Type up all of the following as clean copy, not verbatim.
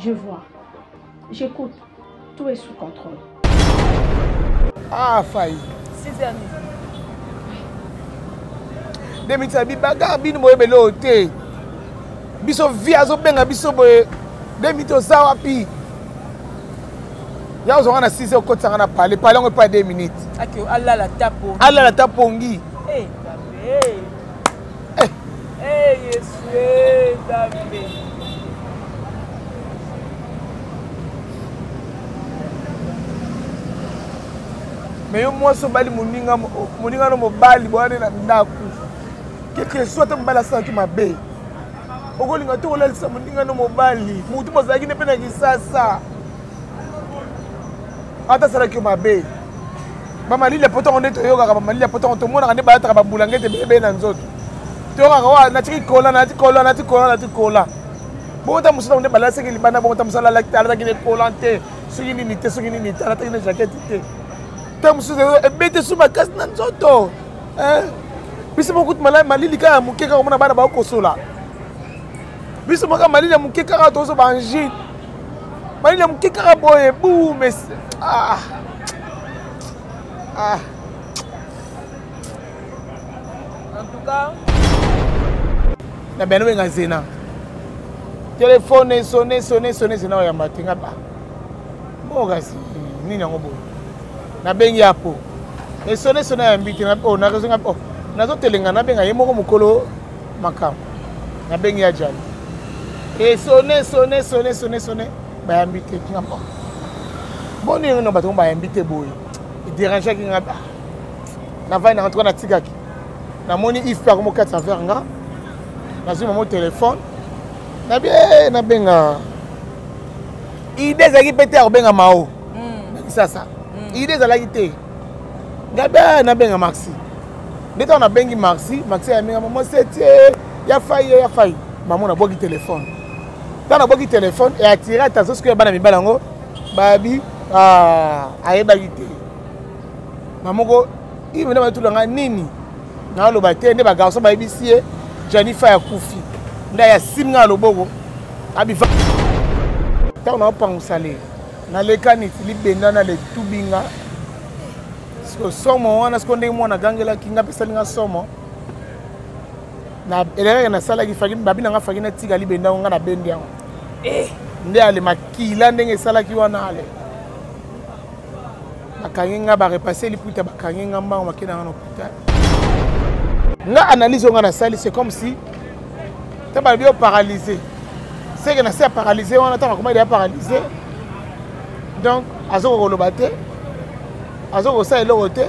Je vois. J'écoute. Tout est sous contrôle. Ah, failli. 6 heures. Demitabi baga bino moye belote. Biso via zo benga biso boye. Demito za wapi. Ya ozonga na 6 heures kotanga na parler. Parler on pas 2 minutes. Akio Allah la tapo. Allah la tapongi. Eh, David. Eh, Yesu, David. Mais moi so bali moninga no mobali bwana na ndaku. Quelque soit mbala sa ki mabe. Okolinga to olalisa moninga no mobali. Mutu mozaki ne pena kisasa. Ata sala ki mabe. Mama lile poto onde to yoga ka mama lile poto on to mona ka ne ba ta ba bulangete bebe na nzoto. To yoga ka wa na tiki kola. Bota musala onde bala seki libana bota musala la tala ki ne kolante. Soki ni te soki ni tala ta ki ne jaquette te. Tamusu ebete suma kasi na nzoto. Biso beaucoup malali malili ka mukeka ko mona bana ba ko sola. Biso maka malili mukeka ka to so banji. Malili mukeka ka boye bu mais En tout cas, na beno nga zena. Téléphone sonné na ya matinga ba. Bogasi nini ngo boye. Na bengi yapo. E sonné ya mbiti na na raison nga nazo telenga na benga yemoko mukolo makam. Na bengi ya jali. E sonné ba ya mbiti kinga ba. Boni ngo ba to ba ya mbiti boy. E déranger kinga ba. Na vai na rentre na tikaki. Na moni if pa ko mo 400 faire nga. Na zuma mon téléphone. Na bien na benga. Idée zaki pété a benga mao. Ça. Idée zalaki te. Ngaba na benga Maxi. Ndeta na bengi Maxi ya minga maman c'était ya faille. Maman na boki téléphone. Tana boki téléphone et attirer attention ce que bana mibala ngo babi ayeba gite. Maman ko ibe na batulanga nini? Na loba te nde ba garçon ba bisie Jennifer ya kufi. Nda ya simnga loboko. Abifa. Ta on a pas salé. Na lekani libenda na le tubinga. Sko somo wana skonde mwana gangela kinga pesa linga somo. Na elere na sala ki fagi babi nga fagi na tika libenda nga na bendi yango. Nde ale makila ndenge sala ki wana ale. Bakangenga ba repasser liputa bakangenga mbango makena na hôpital. Nga analyse nga na sali c'est comme si ta ba bio paralysé. C'est que na c'est paralysé on attend comment il est paralysé. Donc azo ko lobate azo ko sa elote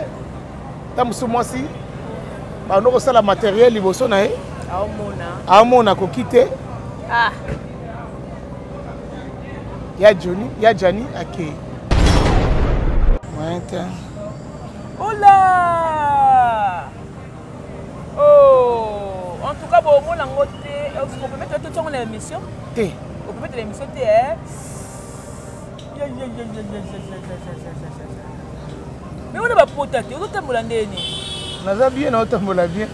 ta musu mwasi ba no ko sala matériel liboso na e aomona ko kite ya Jani ake Maïta. Oula! Oh! En tout cas, bon, on a noté. Vous pouvez mettre tout sur l'émission? T. Vous pouvez mettre l'émission T, hein? Mais on a pas potaté, on a tamboulé. Naza bien, on a tamboulé bien.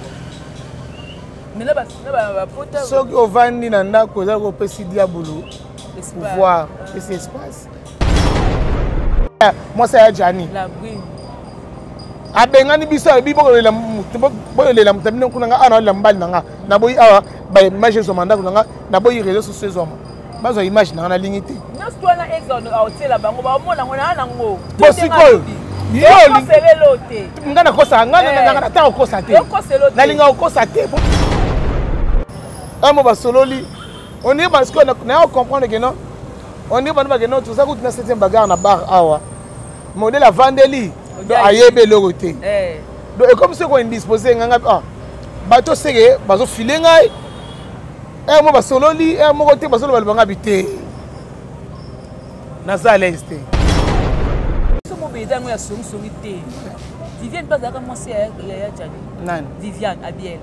Mais là, on a potaté. Ce qui est vendu dans la cause, on peut s'y diabolo. Pour voir ce qui se passe. Moi, c'est Jani. La brune. Abengani biso bibo la boyo la mutamino kunanga ana la mbali nanga na boyi awa ba image zo manda kunanga na boyi réseaux sociaux zo bazo image na limité nyos to na exode a hotela bango ba mona ngona na ngo bosiko yo sevelote ngana kosa ngana na ta kosa te na linga kosa te amo basololi on est parce que na comprendre que non on est parce que non tout ça coûte na 7e bagarre na bar awa modèle à Vandeli ayebe loroté donc comme ce qu'on indisposé nganga bato sege bazo filer ngai mo basololi mo côté basolo balbanga bité naza leste so mo beza ngo ya songi té Viviane bazaka mo se ya Jani nani Viviane Abiel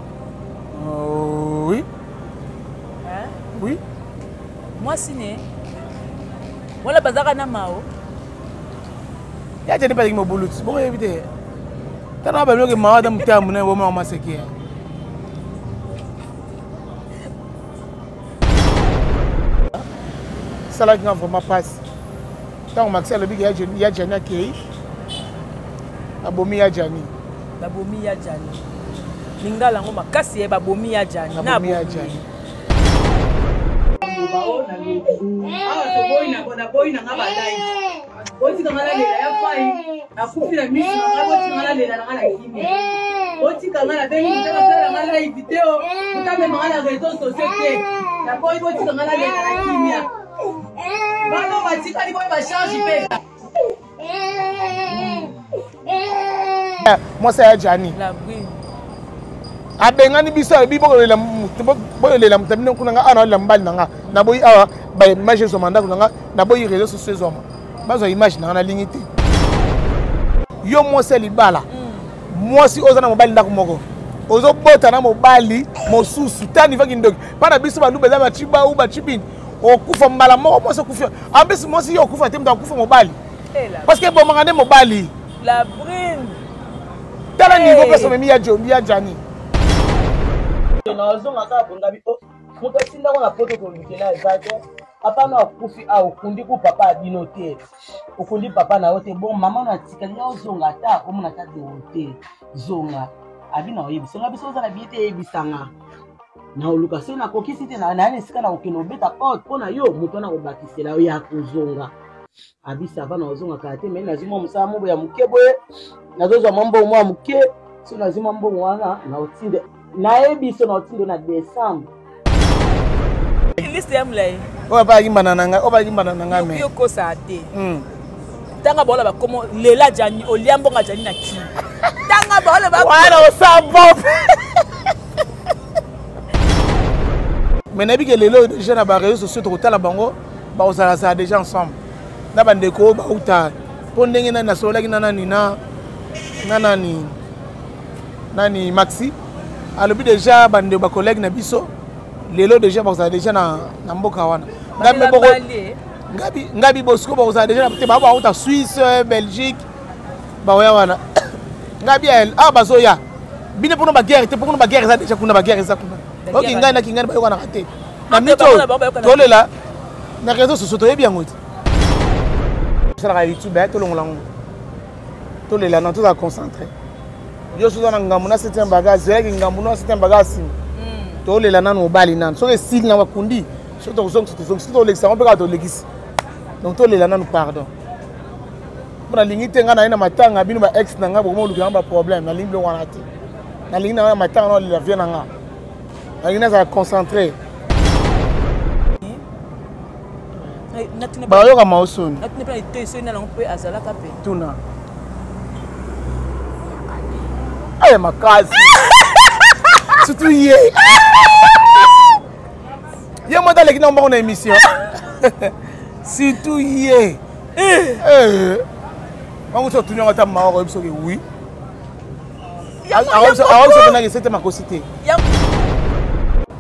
oui hein oui moi siné wala bazaka na mao ya Jani pas mo bulut bon éviter tana ba loke mawada mutamu na bo mama sekia ça qui a vraiment passe. Tant Maxi a le big Yadjani qui abomi Yadjani. Babomi Yadjani. Lingala ngoma kasi e babomi Yadjani. Babomi Yadjani. Moi c'est Yadjani. Abengani biso bibo la boyolela mutamino kunanga ana la mbali nanga na boyi awa ba image zo manda kunanga na boyi réseaux sociaux zo bazo image na lingité yo mo se libala moi si ozana mobali ndako moko ozo bota na mobali mosusu tani vaki ndoki pana biso ba lubeza ba chiba ou ba chibini okufa mbala moko mo se kufa ambisi mo si yo kufa te mta kufa mobali parce que bon mangane mobali la brune tala niveau pesa memi ya Jombi ya Jani. Nazonga ka bongabi muto tinda ko na protocol nkela ezake apana okufi a okundi ku papa binote okundi papa na ote bon mama na tikali ya ozonga ta omuna ta de ote zonga abina oyebisa nga biso za biete ebisanga na oluka se na kokisi te na nani sika na okeno beta out pona yo muto na kobatisela yo ya kozonga abisa abana ozonga ka te mena zimo musa mubo ya mukebo nazozo mambo mwa muke so lazima mambo wana na otinde na ebiso na otindo na Décembre. Liste yamlay. Oba ba yimbana nanga me. Yo ko sa te. Tanga bola ba komo lela Jani oliambo nga Jani na ki. Tanga bola ba wala osabo. Mais nabi ke lelo déjà na ba réseaux sociaux to tala bango ba osala ça déjà ensemble. Na bandeko ba uta. Pondenge na sola ki nani Maxi. Alors déjà bande ba collègue na biso lelo déjà ba déjà na mboka wana ngabi bosco ba déjà te ba uta Suisse Belgique ba wana ngabi el bazoya bine pour ba guerre te pour ba guerre ça déjà kuna ba guerre ça kuna OK ngai ba yona raté na mito tolela na réseaux sociaux to bien ngoti ça la YouTube to longolango tolela na tout à concentrer. Yo suis dans ngamuna certain bagage yaki ngamuna certain bagage to lela nanu mobali nanu so ke sil na wakundi so to so lexa on peut ka to lekisi donc to lela nanu pardon mona lingite ngana ina matanga bino ba ex na ngabo mo lukamba problème na limbe wana te na lingina na matanga no la vie na nga na lingina za concentrer ba yo ka mausoni natine pa ito iso ina lango pe azala ka pe tuna ay makazi surtout hier hier moi dans l'équipe on a émission surtout hier on se tourne on t'a marre parce que oui alors ça on a c'était ma cosité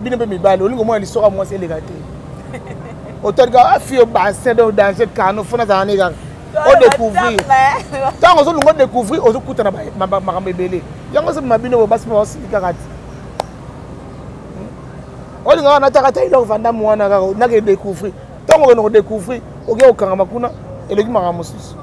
bien peu mi balle olingo moi l'histoire moi c'est les gâtés autant que fille bassin dans cette canne faut na za on découvrir tant on se découvrir on se coûte na ma bébé yango se mabino basi ba aussi karati on nga na takata ilo vanda mwana ka na ke découvrir tant on découvrir oke okanga makuna eleki maka mosusu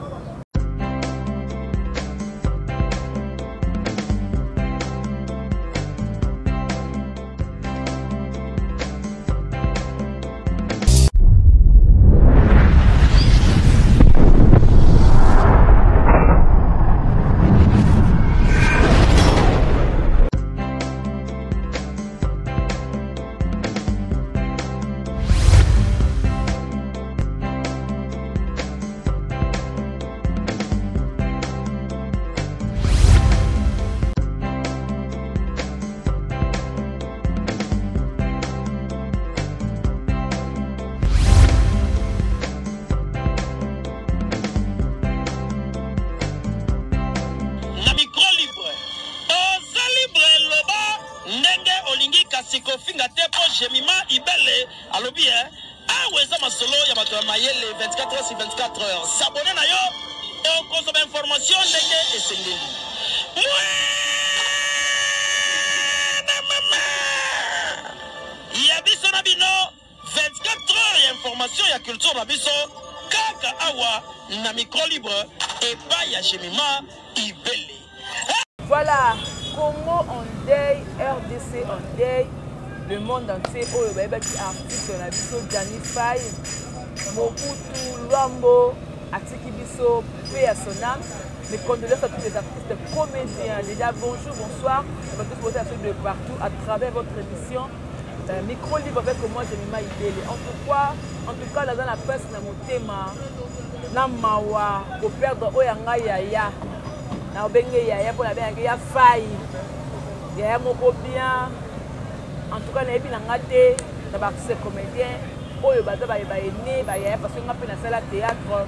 Kofinga tepo jemima ibele alobi aweza masolo ya bato mayele 24 heures sur 24 heures s'abonner na yo et consommer information ndenge esengeli ya biso na bino 24 heures information ya culture na biso kaka awa na micro libre et pas ya Jemima Ibele. Voilà, Congo en deuil, RDC en deuil, le monde entier, oh, il y a des artistes, on a vu Gianni Faye, Mobutu, Luambo, Atiki Bisso, paix à son âme. Mes condoléances à tous les artistes comédiens. Déjà, bonjour, bonsoir. On va tous voter à ceux de partout à travers votre émission. Micro libre avec moi, Jemima Ibele. En tout cas, là dans la presse, dans mon thème, na mawa, pour perdre Oyanga Yaya. Na obenge Yaya pour la bien Yaya Faye. Yaya moko bien. En tout cas, na ebi na ngate, na artiste comédien. Oyo baza ba ene, ba Yaya parce que nga pe na sala théâtre.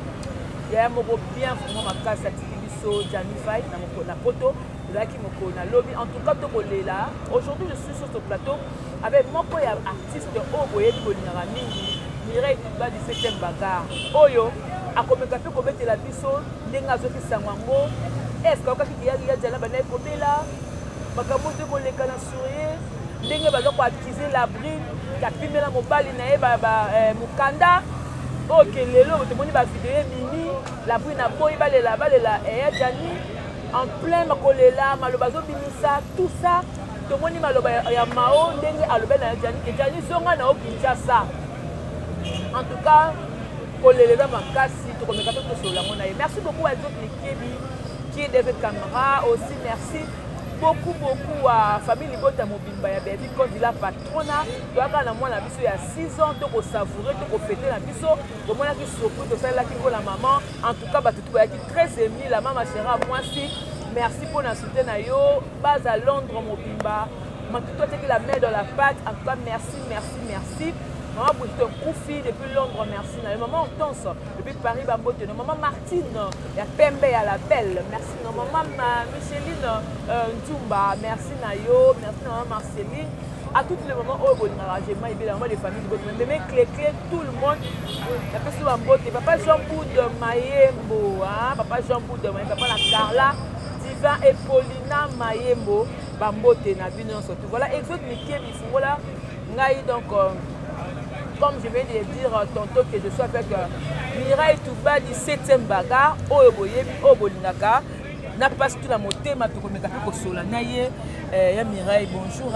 Yaya moko bien vraiment ma casse Atiki Bisso, Gianni Faye na photo. Qui me lobby. En tout cas, là. Aujourd'hui, je suis sur ce plateau avec mon artiste Oboye Mingi, Mireille Tuba du 7e Bagar. Oyo, a comme café comme la biso, Nengazo qui s'amango. Est-ce qu'il y a déjà la banane comme là? Bakamo de Moleka na sourire, Nenga va donc acquiser la bride, qui a filmé la mobile na Mukanda. Ok, les lots, tout le monde va vidéo mini, la bride na boy, balela, et Gianni. En plein makolela, malobazo binisa, tout ça, tout le monde maloba ya mao, ndenge alobe na Gianni, et Gianni zonga na Kinshasa. En tout cas, kolela makasi, tout comme kato to sur la monaye. Merci beaucoup à Zotli Kebi, qui est derrière caméra, aussi merci beaucoup à famille Libota Mobimba ya Bévi quand il a patrona, doit quand moi la biso il y a 6 ans to ko savourer, to ko fêter la biso, comme on a qui surtout de ça là qui ko la maman. En tout cas, tout qui très ému la maman chérie moi si. Merci pour la soutien na yo, base à Londres Mobimba. Mais toi tu es la main dans la pâte. En tout cas, merci. Maman Bouton Koufi depuis Londres, merci. Maman Hortense depuis Paris, Bambote. Maman Martine, il y a Pembe à la belle. Merci. Maman Micheline Ntumba, merci Nayo. Merci Maman Marceline. À toutes les moments où on a rangé, il y a des familles, mais clé, tout le monde. La personne Bambote, Papa Jean-Bou de Mayembo, Papa Jean-Bou de Mayembo, Papa la Carla, Divan et Paulina Mayembo, Bambote, Nabino, surtout. Voilà, Exode Mickey, voilà. Donc, comme je viens de dire tantôt que je suis avec Mireille Tuba du 7e Bagar, Obolinaka, n'a pas tout la montée, ma tout comme café pour Naye. Mireille, bonjour.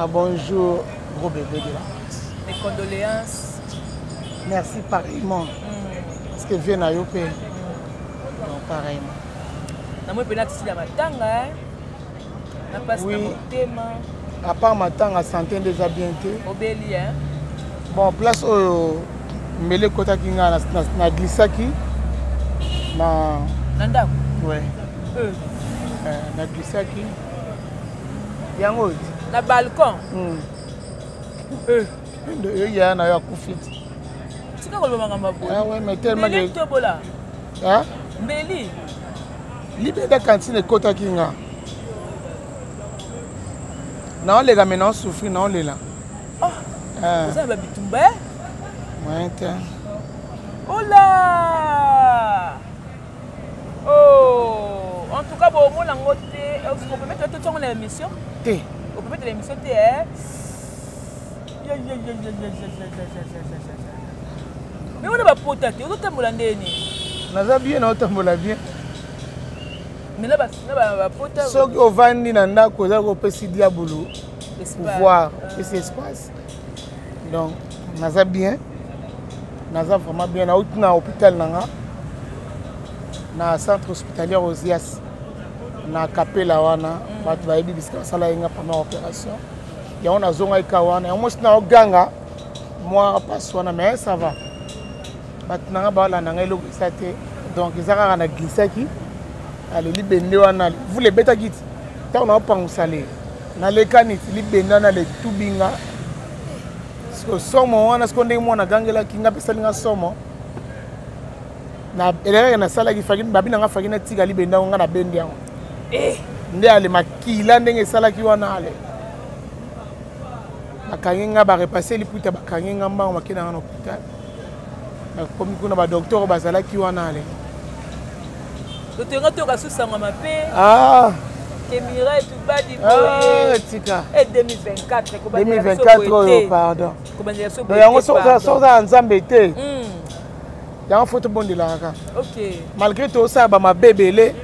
Bonjour, gros bébé de la mes condoléances. Merci pareillement. Parce que vient à Yopé. Pareillement. Moi, je suis à Matanga. N'a pas tout la montée. À part Matanga, santé déjà bientôt. Obéli, hein? Bon, place au Mele Kota Kinga na glissaki. Nanda? Ouais. Na glissaki. Yango. Na balcon? Il y a un ailleurs Koufit. C'est quoi le moment? Ah ouais, mais tellement de. Tobola. Hein? Mbeli. Libéda cantine Kota Kinga. Non, les gars, maintenant, souffrent, non, les là. Oh! Vous avez Bitumba? Oui, oh là! Oh! En tout cas, bon, on peut mettre tout sur l'émission? On peut mettre l'émission, mais on a pas poté, on a tambola ndeni. Naza bien, on tambola bien. Mais là, bah poté. So que au vandi nanda koza ko pesi diabolo. Pouvoir, cet espace. Donc, naza bien. Naza vraiment bien. Na outina hôpital nanga. Na centre hospitalier Osias. Na Capella wana. Batu ba yebi bisika sala yenga pendant opération. Ya on a zonga ikawana. Ya mosi na oganga. Moi passe wana mais ça va. Batu nanga ba la nanga elo isate. Donc izaka na glissaki. Allez libende wana. Vous les bêta kit. Ta on a pas on salé. Na lekanit libenda na le tubinga. Parce que somo wana skonde mwana gangela kinga pesa linga somo. Na elere na sala ki fakini babi na nga fakina tika libenda nga na bendi yango. Nde ale makila ndenge sala ki wana ale. Bakangenga ba repasser liputa bakangenga mbango makina na hôpital. Na komi kuna ba docteur bazala ki wana ale. Docteur to ka susanga mape. Ah. Que Mireille tout bas dit Ah, tika. Et 2024. 2024, pardon. Donc, yango soza nzambe te. Yango faut te bon de la raka. Ok. Malgré tout ça, ma bébé,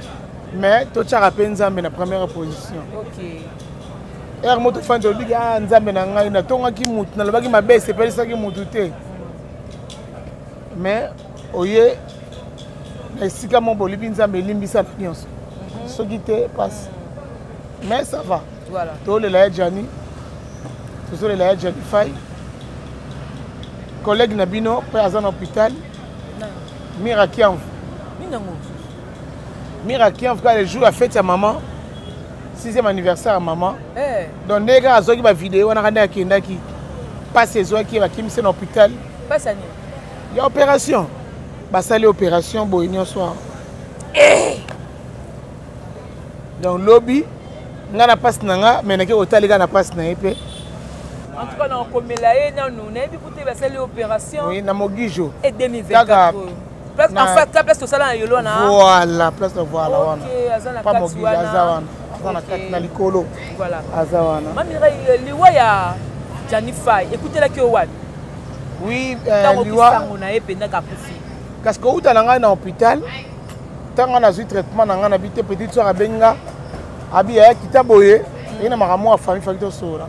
mais tu as rappelé nzambe na première position. Ok. Er moto fan de lui ah nzambe na ngai na tonga ki mutu na lobaki mabe c'est pas ça ki mutu te. Mais oye na sika mon bolibi nzambe limbisa nyonso. Soki te passe. Mais ça va. Voilà. To le la Jani. To le la Jani Fay. Collègue Nabino pe azan hôpital. Mira Kianv. Mira Kianv quand le jour la fête à maman. 6e anniversaire à maman. Donc les gars azoki ba vidéo on a regardé akenda ki passe zo ki ba kimse na hôpital. Passe ani. Il y a opération. Ba sali opération bo union soir. Donc lobby ngana passe nanga mais na ke hôtel ga na passe na épée. En tout cas na komela ye na nous na bi koute ba sali opération. Oui, na Mogijo. Et 2024. Place en fait la place to sala na yolo na. Voilà, place de voilà wana. OK, azana pas Mogijo azawana. Azana na likolo. Voilà. Azawana. Mamira liwa ya Janify. Écoutez la ki o wat. Oui, liwa sango na ependa ka kufi. Parce que uta nanga na hôpital. Tanga na zu traitement nanga na bité petit soir benga. Abi ya kitaboye. Ina makamwa famille fakito sora.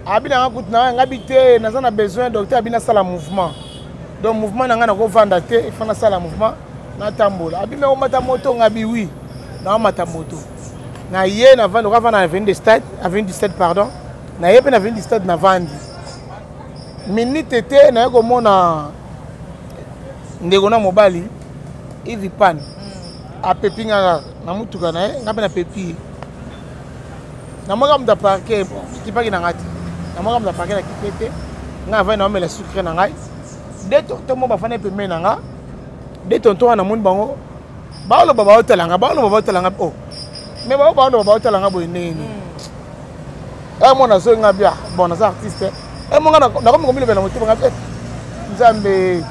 Abi na ngakutna ngabité nazana besoin docteur abi na sala mouvement. Donc mouvement nanga na ko vanda te, il faut na sala mouvement na tambola. Abi me o mata moto ngabi oui. Na mata moto. Na ye na vanda ko vanda na 27 pardon. Na ye pe na 27 na vandi. Minute te na ko mona ndeko na mobali ivi pan. A pepinga na mutuka na ngabe na pepi. Na moga mda parquet, ti pa ki na ngati. Na moga mda parquet na kipete. Nga va na omela sucre na ngai. De tonton mo ba fane pe menanga. De tonton na mun bango. Ba lo baba hotelanga, ba lo baba hotelanga oh. Mais ba lo baba hotelanga bo nini. Mo na so nga bia, bon na artiste. Mo nga na ko mo komile bela motiba nga. Nzambe.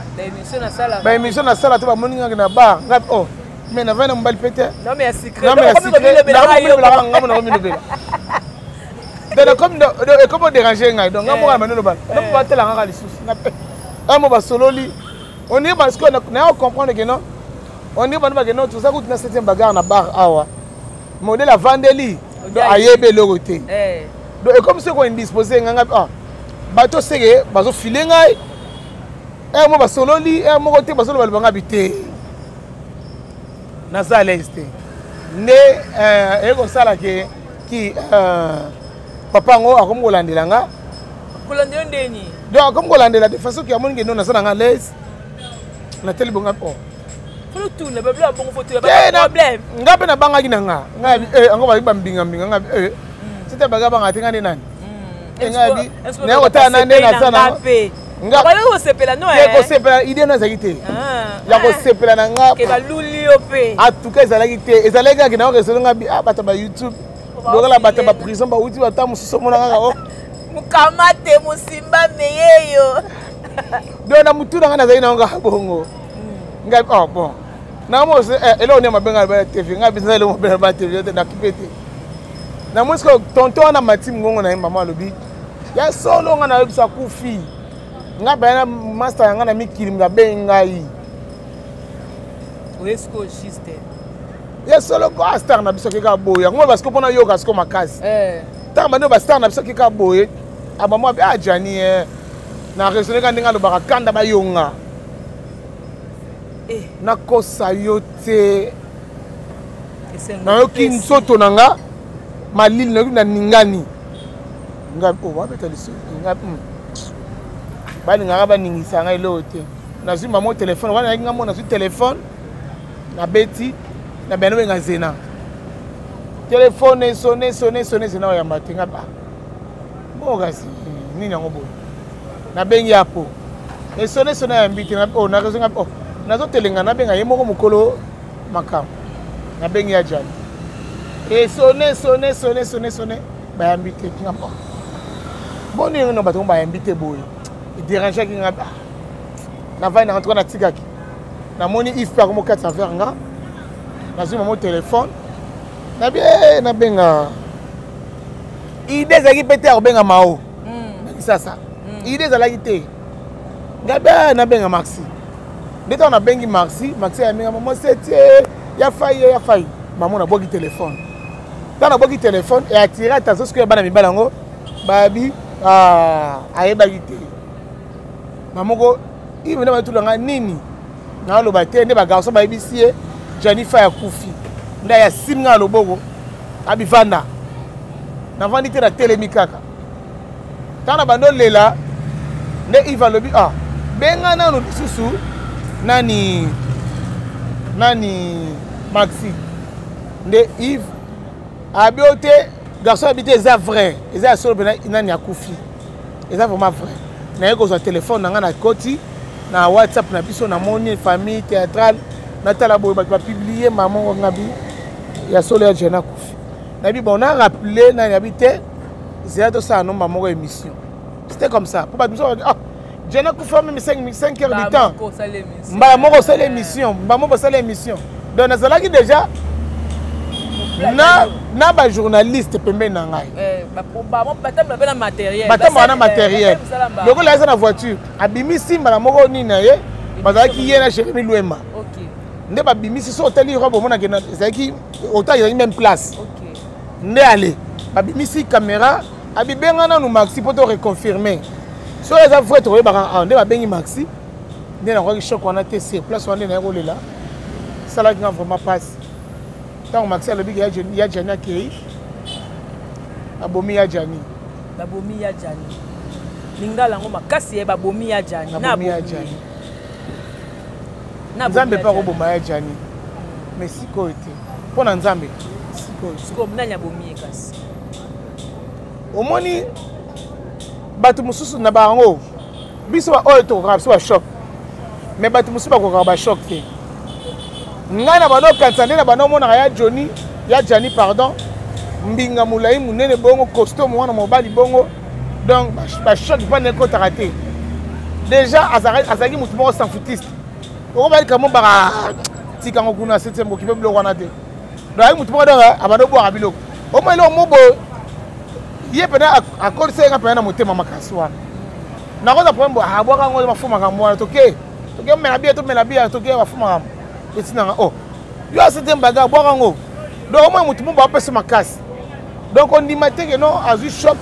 Ba émission na sala to ba moninga na bar. Nga oh. Mais na vana mbali pete. Non mais secret. Non mais secret. Comment déranger ngai donc ngamo ka manelo ba. Na ba tela nga li susu. Na mo ba sololi. On est parce que na comprendre que non. On est pas que non tout ça coûte na 7e bagarre na bar awa. Modèle la vandeli. Do ayebe logoté. Donc comme c'est qu'on indisposé nga ah. Bato sege bazo filer ngai. Mo ba sololi, mo côté ba solo ba nga bité. Naza leste ne eko sala ke ki papa ngo akomolandela nga kolandela ndeni donc akomolandela de façon ki amoni ngeno naza nga leste na tele bonga oh fulu tu ne bebla bongo photo ya problème ngape na banga kinanga ngabi ango ba mbinga ngabi c'était baga banga tinga ni nani ngabi ne ota na ne na sana nga ba yo sepela no ko sepela idée na zakite ya ko sepela na nga ke ba luli ope en tout cas ezalaki te ezalaki kaka na ko nga bi bata ba YouTube lokala bata ba prison ba uti bata mususu mona nga o mukamate musimba meyeyo do na mutu nga na zai na nga bongo nga oh bon na mo elo ne mabenga ba TV nga bi zale mo ba TV na kipete na musko tonton na matim ngongo na mama lobi ya solo nga na yebisa kufi nga bana master nga na mikiri nga bengai oesko juste ya solo ko star na biso ke ka boya ngo parce que pona yoga sko makasi ta mano ba star na biso ke ka boye abamo a Jani na resone ka ndinga lo baka kanda ba yonga na kosa yote na yoki nsoto nanga malili na ningani nga o wa beta liso nga bali nga ba ningisa nga ilo te na zima mo téléphone wana nga mo na su téléphone na beti na beno nga zena téléphone sonné zena ya matinga ba mo gasi nini ngo bo na bengi apo e sonné ya mbiti na o na rezo nga o na zo telenga na benga yemo ko mukolo makam na bengi ya Jani e sonné ba ya mbiti kinga bo boni no bato ba ya mbiti boy déranger qui nga na va na rentrer na tigaki na moni if pa comme 400 faire nga na zuma mon téléphone Na bien na benga. Idée zaki pété au benga mao. Ça. Idée zala kité. Ngaba na benga Maxi. Dès on a bengi Maxi a benga maman c'était ya faille. Maman na boki téléphone. Dans na boki téléphone et attirer attention ce que bana mi balango. Babi ayeba kité. Maman go il me na tout langa nini. Na lo baté ne ba garçon ba ibisie Jennifer ya kufi. Nda ya simnga loboko. Abi vanda. Na vandi te na telemi kaka. Tana bando lela ne Iva lobi benga nanu susu nani Maxi nde Yves abiote garçon habité eza vrai eza solo bena nani akufi eza vraiment vrai na yeko zo téléphone nanga na koti na WhatsApp na biso na moni famille théâtrale na tala boy ba publier maman ngabi ya solo ya Jena kufi na bi bon on a rappelé na habité c'est tout ça non maman émission c'était comme ça pour pas dire Jena kufa même 5 heures du temps maman ko sala émission maman ko sala émission donc nazala ki déjà na ba journaliste pembe na ngai ba matériel batama matériel loko la na voiture abimi simba na moko ni na ye bazaki ye na Jérémy Louema OK nde ba bimisi so hôtel robo mona ke na zaki hôtel ya même place OK nde aller ba bimisi caméra abibenga na nu Maxi pour te reconfirmer so les a vrai to ba nde ba bengi Maxi nde na ko choc on a été sur place on est na rolela sala qui vraiment passe tant Maxi le big ya Jani akei abomi ya Jani lingala ngo makasi ba bomi ya Jani na bomi ya Jani Nzambe pa ko boma ya Jani mais siko ete pona Nzambe siko mnanya bomi kasi omoni batu mususu na bango biso ba oyo to rap so ba shock mais batu mususu ba ko ba shock te ngana bano kansande na bano mona ya Jani pardon mbinga mulai munene bongo costume wana mobali bongo donc ba shock pas ne ko taraté déjà azaki mutu moko sans foutiste o ba kamo ba tika ngokuna 7e okipe biloko wana te donc mutu moko donc abano boaka biloko o mo lo mobo ye pena akol senga pena motema makasi wana na ko za problème boaka ngo mafuma kamwa toke mena bia toke mafuma etina yo asete mbaga boaka ngo donc o mo mutu moko apesa makasi donc on dit matin que non azu choc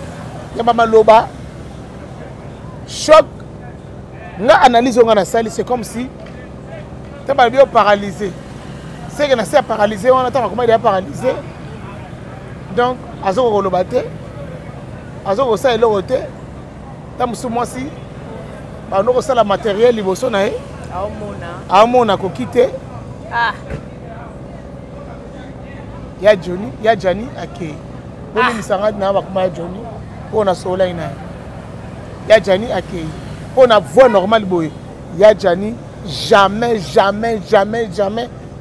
ya ba maloba choc nga analyse nga na sali c'est comme si tu as bien paralysé c'est que na c'est paralysé on attend comment il est paralysé donc azo ko lobate azo ko sa elo te tam sumwasi ba no ko sala matériel liboso na e aomona ko kite ya Jani akei boni misanga na ba kuma Johnny pona sola ina ya Jani akei pona voix normale boy ya Jani jamais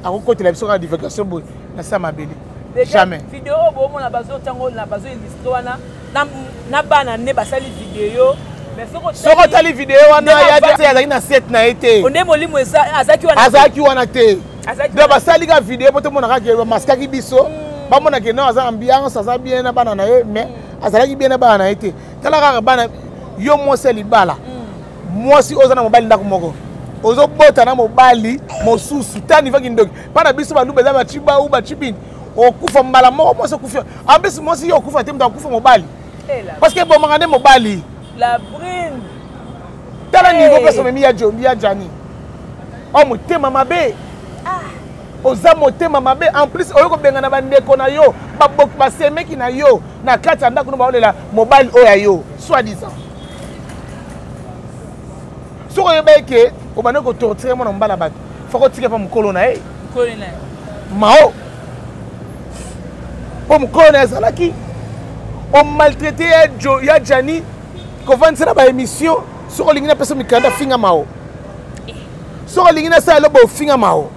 akoko télévision en divulgation boy na ça mabeli jamais vidéo bo mona bazo tango na bazo illustré na bana ne basali vidéo mais soko tali vidéo wana ya azaki na set na été onde molimo azaki wana te donc basali ka vidéo poto mona ka maskaki biso ba mona ke non aza ambiance aza bien na bana na ye mais azalaki bien na bana na ye te tala kaka bana yo mwasi libala mwasi oza na mobali ndako moko ozo bota na mobali mosusu tani vaki ndoki pana biso balube za bachiba ou bachibini okufa mbala moko mwasi okufa ambisi mwasi yo okufa te mta okufa mobali parce que bon mangane mobali la brune tala niveau peso memi ya Jani o motema mabe oza motema mabe en plus oyo ko benga na bandeko na yo basemeki na yo na kati ya ndako no baolela mobile oyo ya yo soit disant soko yebeke obane ko torturer mona mbala bato foko tika pa mukolo na ye mao po mukolo na ezalaki o maltraité ya Jani ko vantsela ba émission soko lingi na peso mikanda finga mao soko lingi na sa lobo finga mao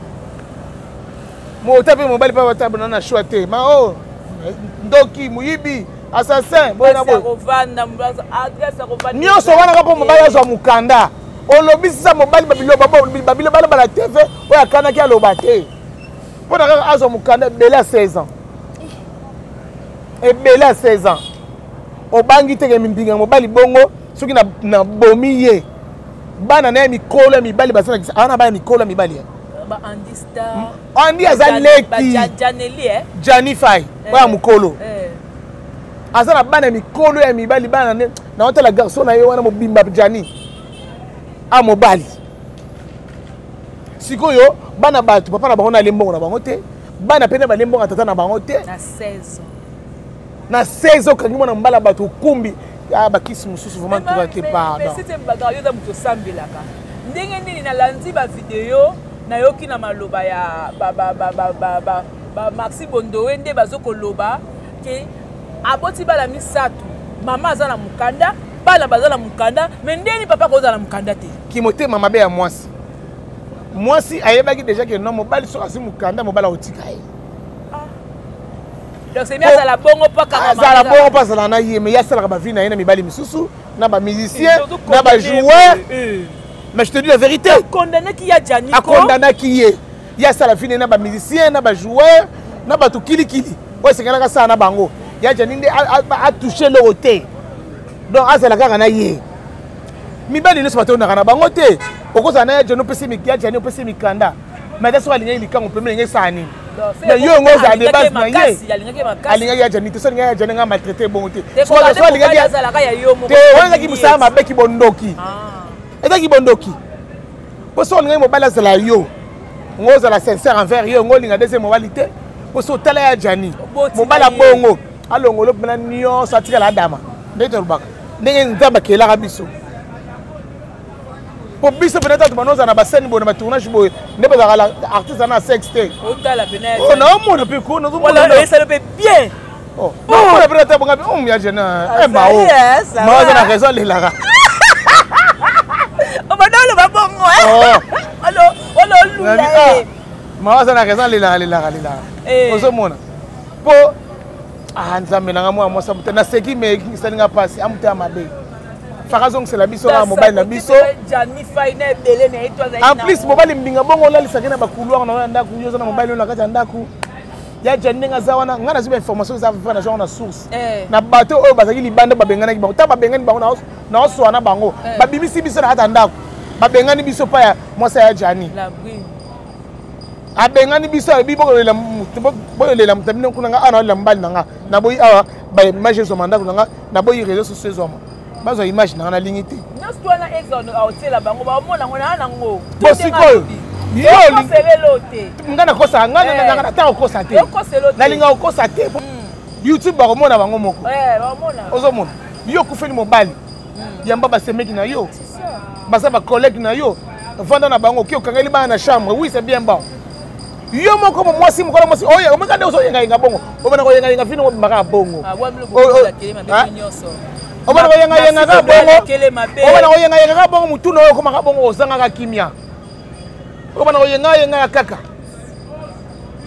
mo tape mobile pa wata na choix te mao ndoki muyibi assassin bona bo rovanda mbaza adresse rovanda nyonso wana ka po mobile azo mukanda olobisa mobile babilo bala bala TV oya kana ki aloba te pona ka azo mukanda bela 16 ans ebele à 16 ans obangi te ke mbinga mobali bongo soki na bomi ye bana na mikolo ya mibali basana kisa ana bana mikolo ya mibali Andy Star Andy azaleki Janify ba mukolo azana bana mikolo ya mibali bana na hotela garçon na ye wana mobimba Jani a mobali sikoyo bana batu papa na bango na lembo na bango te bana pene ba lembo tata na bango te na 16 ans kangi mona mbala batu kumbi bakisi mususu vraiment tout te pardon mais c'était bagarre yo da muto sambelaka ndenge nini na landi ba video na yoki na maloba ya ba Maxi Bondowe nde bazoko loba ke aboti bala misatu mama azala mukanda bala bazala mukanda mais ndeni papa ko zala mukanda te kimote mama be ya mwasi ayebaki déjà que non mobali so asi mukanda mobala otika ye donc c'est bien ça la bongo pas kaka ça la bongo pas ça na ye mais ya sala ba vie na ye na mibali misusu na ba musicien na ba joueur mais je te dis la vérité condamné qui a Janiko a condamné qui est ya sala fine na ba musicien na ba joueur na ba to kili o se kana ka sa na bango ya Janinde a touché le côté donc azala kaka na ye mibali ne sopato na bango te okoza na ya Jano pesi mikia Jano pesi mikanda mais ça alinga likango pemele nge sani mais yo ngo za de base na ye alinga ya Jani to soninga ya Jani nga maltraité bon te so alinga ya zala ka ya yo mo te wanga ki musama mabeki bondoki ezaki bondoki po so alinga mobala zala yo ngo za la sincère envers yo ngo linga deuxième moralité po so tala ya Jani mobala bongo alongo lo pena nyo satika la dama ndete rubaka ndenge nzamba kela kabiso pour biso peut-être banoza na baseni bona ba tournage boy ne ba la artiste na sexte otala penel oh non mon depuis ko no voilà ça le fait bien oh on peut-être bonga on ya jena eh mao mao na raison les lara on va dans le babongo allo lula mao na raison les lara ozo mona po nzambe na ngamwa mo sabuta na seki me salinga pasi amuta mabe Farazong c'est la biso na mobile na biso Janify na belé na etwa en plus mobile mbinga bongo la lisaka na bakuluwa na ndaku yoza na mobile na kati ndaku ya Janinga zawana ngana ziba information za fa na genre na source na bato oyo bazaki libanda babengana ki bango ta babengani bango na oso na bango babimisi biso na hata ndaku babengani biso pa ya mwasa ya Jani la bri abengani biso bi boyo lela mutamina kuna nga ana la mbali nanga na boyi awa ba image zo mandaku nanga na boyi réseaux sociaux zo bazo image na na ligne te nyonso twana exode aotela bango baomona ngo na nango bosikoyo yo selelo te ngana kosa ngana na ta kosa te na linga kosa te YouTube bakomona bango moko baomona ozomona yo kufeli mobali yamba basemeki na yo basa ba collègue na yo vanda na bango ki okangeli bana na chambre oui c'est bien bon yo moko mo mwasi moko mwasi oya omekande oso yenga bongo obana ko yenga fino mbaka bongo obana ko yenga ka bongo obana ko yenga ka bongo mutuno oyo komaka bongo ozanga ka kimia obana ko yenga kaka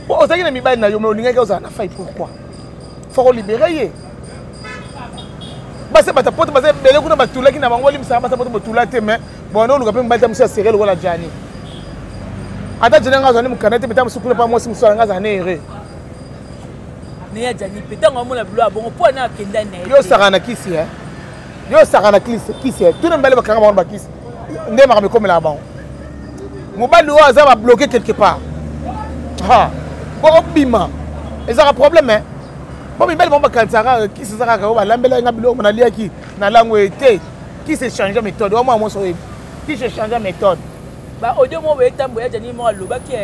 ozaki na mibali na yo me olingaki ozala na faille pourquoi faut ko libérer ye base bata poto base bele kuna batulaki na bango limsa basa poto batula te mais bon no luka pe mbali tamusa serel wala Jani ata Jani ngazani mukanete beta musukuna pa mosi musala ngazani ere ne ya Jani petango mona blo abongo po na kenda na yo sakana kisi yo sakana kisi tuna mbele bakanga bango bakisi nde maka mekomela bango mobali o azaba bloqué quelque part ha bo bima ezaka problème bon mais belle bomba kansaka qui se saka ko balambela nga bilo mona liaki na langue été qui se change méthode au moins so qui se change méthode ba audio mo be tambo ya Jani mo aloba ki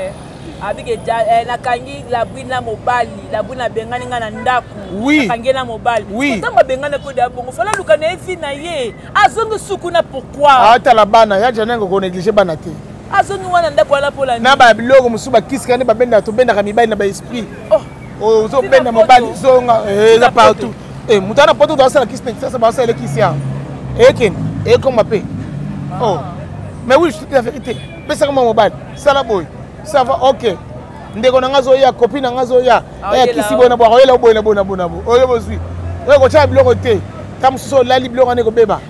abike na kangi la bwina mobali la bwina bengani nga na ndaku kangi na mobali ntango bengana ko da bongo fala luka na efi na ye azongo suku na pourquoi ata la bana ya Jani ngo négliger bana te azongo wana ndaku ala pola na ba biloko musuba kiska ne ba benda to benda ka mibali na ba esprit ozo benda mobali zonga za partout mutana poto do asala kisne ça ba asala kisia eken comme appé oh mais oui je te dis la vérité mais ça comme mobile ça la boy ça va OK ndeko na ngazo ya copine na ngazo ya kisi bona bo oyela bona oyo bozwi ko cha biloko te kam so la li biloko ne ko beba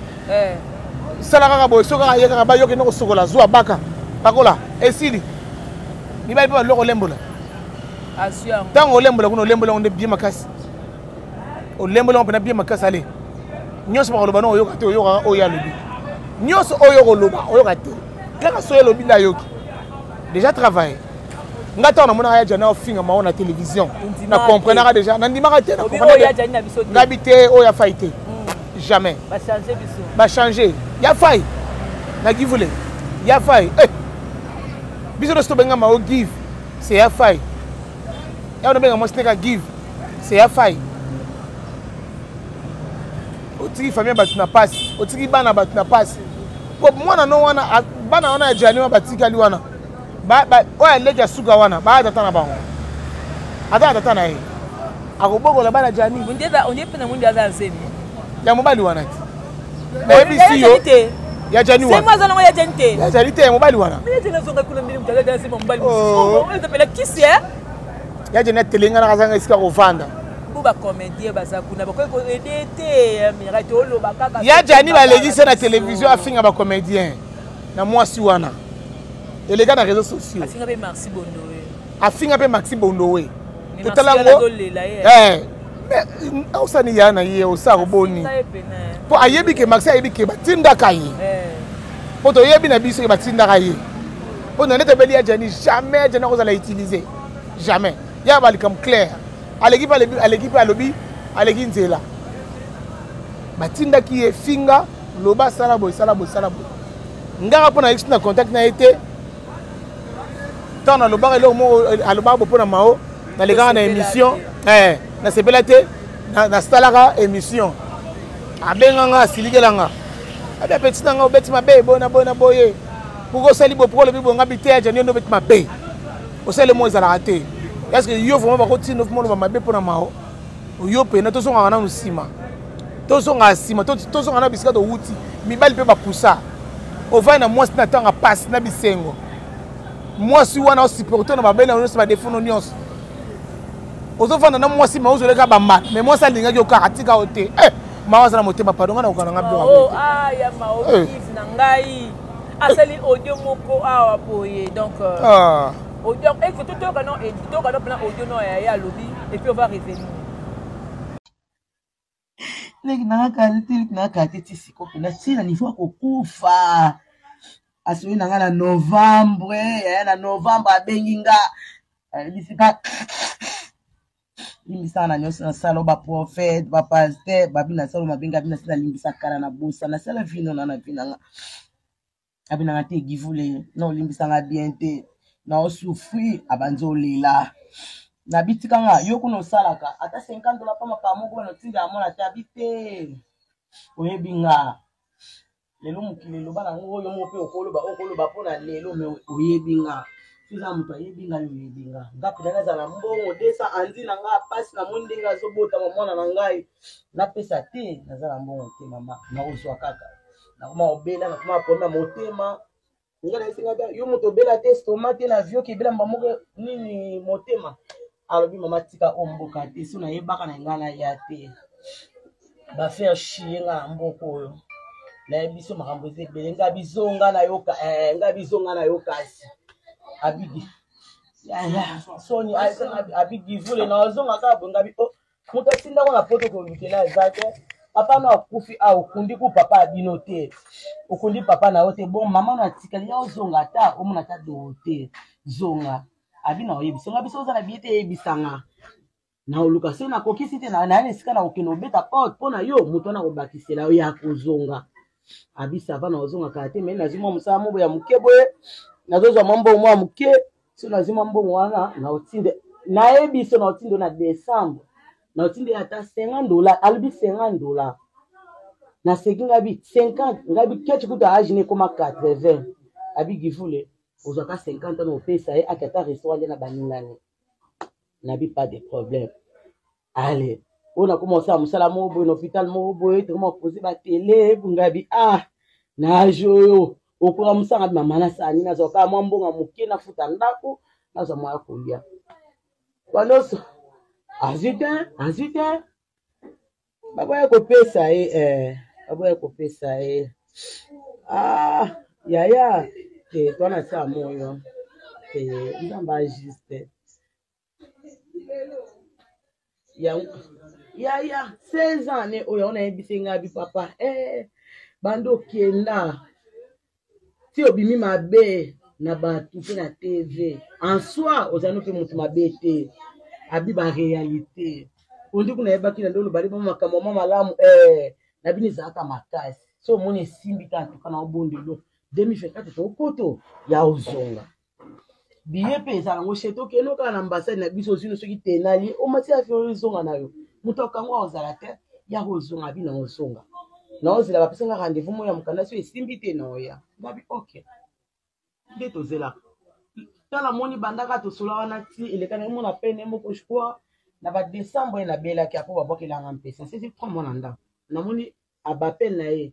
sala kaka boy so kaka yeka ba yoke no ko sokola zwa baka bakola esili ni ba biloko lembola tango lembola kuno lembola onde bien makasi olembola mpena bien makasa le nyonso bakoloba no oyoka te oyoka oyo alobi nyonso oyo koloba oyoka te kaka soyo lobi la yoki déjà travaillé ngata on a mona ya jana ofinga ma na télévision na comprendre déjà na ndimaka te na comprendre ngabité oyo ya faité jamais ba changer ya faille na givule ya faille biso do stobenga ma o give c'est ya faille ya on benga mo sneka give c'est ya faille otiki famille batu na passe otiki bana batu na passe po mwana no wana bana wana ya jani wa batika li wana ba oya leja suka wana ba tata na bango ata tata na ye akoboko la bana jani on dit pena mundi aza nsemi ya mobali wana ti na ebisi yo ya jani wana c'est moi zana ya jani te ya jani te ya mobali wana mais je ne songa kula mbili mutaga dans ce mobali on t'appelle qui c'est ya jani telenga na kazanga isika kovanda ba comédien baza kuna ba ko aider te mira to lo ba kaka ya jani ba legisa na télévision afinga ba comédien na mwasi wana et les gars dans les réseaux sociaux afinga be Maxi Bondowe afinga be Maxi Bondowe totalango mais osani yana ye osako boni po ayebi ke Maxi ayebi ke batinda kayi po to yebi na biso ke batinda kayi po na nete beli ya jani jamais jana ko za la utiliser jamais ya bali comme clair à l'équipe à lobby à l'équipe nzela batinda ki e finga loba salabo ngaka pona ex na contact na été tant na loba elo mo aloba bo pona mao na les gars na émission na sepela te na stalaka émission abenganga silikelanga abi petit nanga obeti mabe bona boye pour sali bo pour le bibo ngabité ya jani no beti mabe osele mo za la raté est-ce que yo vraiment ba ko tino mo mabe pona mao yo pena to songa na nsima to songa sima to songa na bisika to wuti mibali pe ba poussa o va na mwasi na tanga passe na bisengo mwasi wana o supporter na babela no se ba defono nyonso ozofanda na mwasi ma ozoleka ba mat mais mwasi alinga ki okatika ote mawaza na motema pardon na okana ngabyo oh ya ma o if na ngai asali audio moko awa boye donc audio et que tout canon et tout canon plan audio no ya lobby et puis on va revenir leki na kati siko pena sina niveau kokufa asoi nanga na novembre ya na novembre abenginga bisika limbisa na nyoso na salo ba prophète ba pasteur ba bina salo mabenga bina sala limbisa kala na bosa na sala vino na vinanga abina te givule no limbisa nga bien te na osufri abanzo lela na bitika nga yo kuno salaka ata $50 pa mapamoko na tinga amona tabite oyebinga lelo mukilelo bana ngoyo mope okoloba pona lelo me oyebinga fiza mutu ayebinga yo oyebinga ngapi dana za mbongo desa anzina nga pasi na mwindenga zobota mwana na ngai na pesa te nazala mbongo te mama na oswa kaka na kuma obela na kuma pona motema ngana isinga yo mutu obela te stomate na vio ki bela mbamoko nini motema alobi mama tika omboka te so na yebaka na ngana ya te ba faire chier nga mboko oyo na biso makambo ezebele nga bizonga na yo kasi abigi soni abigi vule na ozonga ka bonga bi muta tinda ko na poto ko lukela zake papa na akufi okundi ku papa abino te okundi papa na yote bon mama na tikali ya ozonga ta omuna ta do te zonga abina oyebisanga biso za na biete yebisanga na oluka se na kokisi te na esika na okeno beta porte pona yo muto na kobakisela yo ya kozonga abisa bana ozonga kate mais nazima musala mobo ya mukebo nazozwa mambo mwa muke so nazima mambo wana na otinde na ebiso na otinde na décembre na otinde ata $50 albi $50 na seki ngabi 50 ngabi kechi kuta ajine koma 80 abi givule ozaka 50 na opesa ye akata restaurant na baningani na bi pas de problème allez on a commencé à musala mobo na hôpital mobo et comment poser ba télé bungabi na joyo okura musanga mama na sani na zoka mwambonga muke na futa ndako na zo mwa kulia banoso azite baba ya kopesa baba ya kopesa yaya te twana sa moyo ndamba juste ya 16 ans ne oyo na ebisenga bi papa bando kenda ti obimi mabe na batu pe na TV en soi ozano pe mutu mabe te abi ba réalité ondi kuna yebaki na ndolo bali makambo malamu na bini zaka makasi so moni simbi ka tukana obondelo 2024 to koto ya ozonga biye pe ezala ngo cheto keno ka na ambassade na biso zino soki tenali o mati ya fiori zonga nayo muto akangwa ozala te ya ozonga bina ozonga na ozela bapesenga rendez-vous moya mukanda so esimbi te na oya babi okay nde tozela tala moni bandaka tosula wana ti elekana mona pene moko je na ba décembre na belaki apo babokelanga mpesa c'est 3 mois na ndako na moni abapel na ye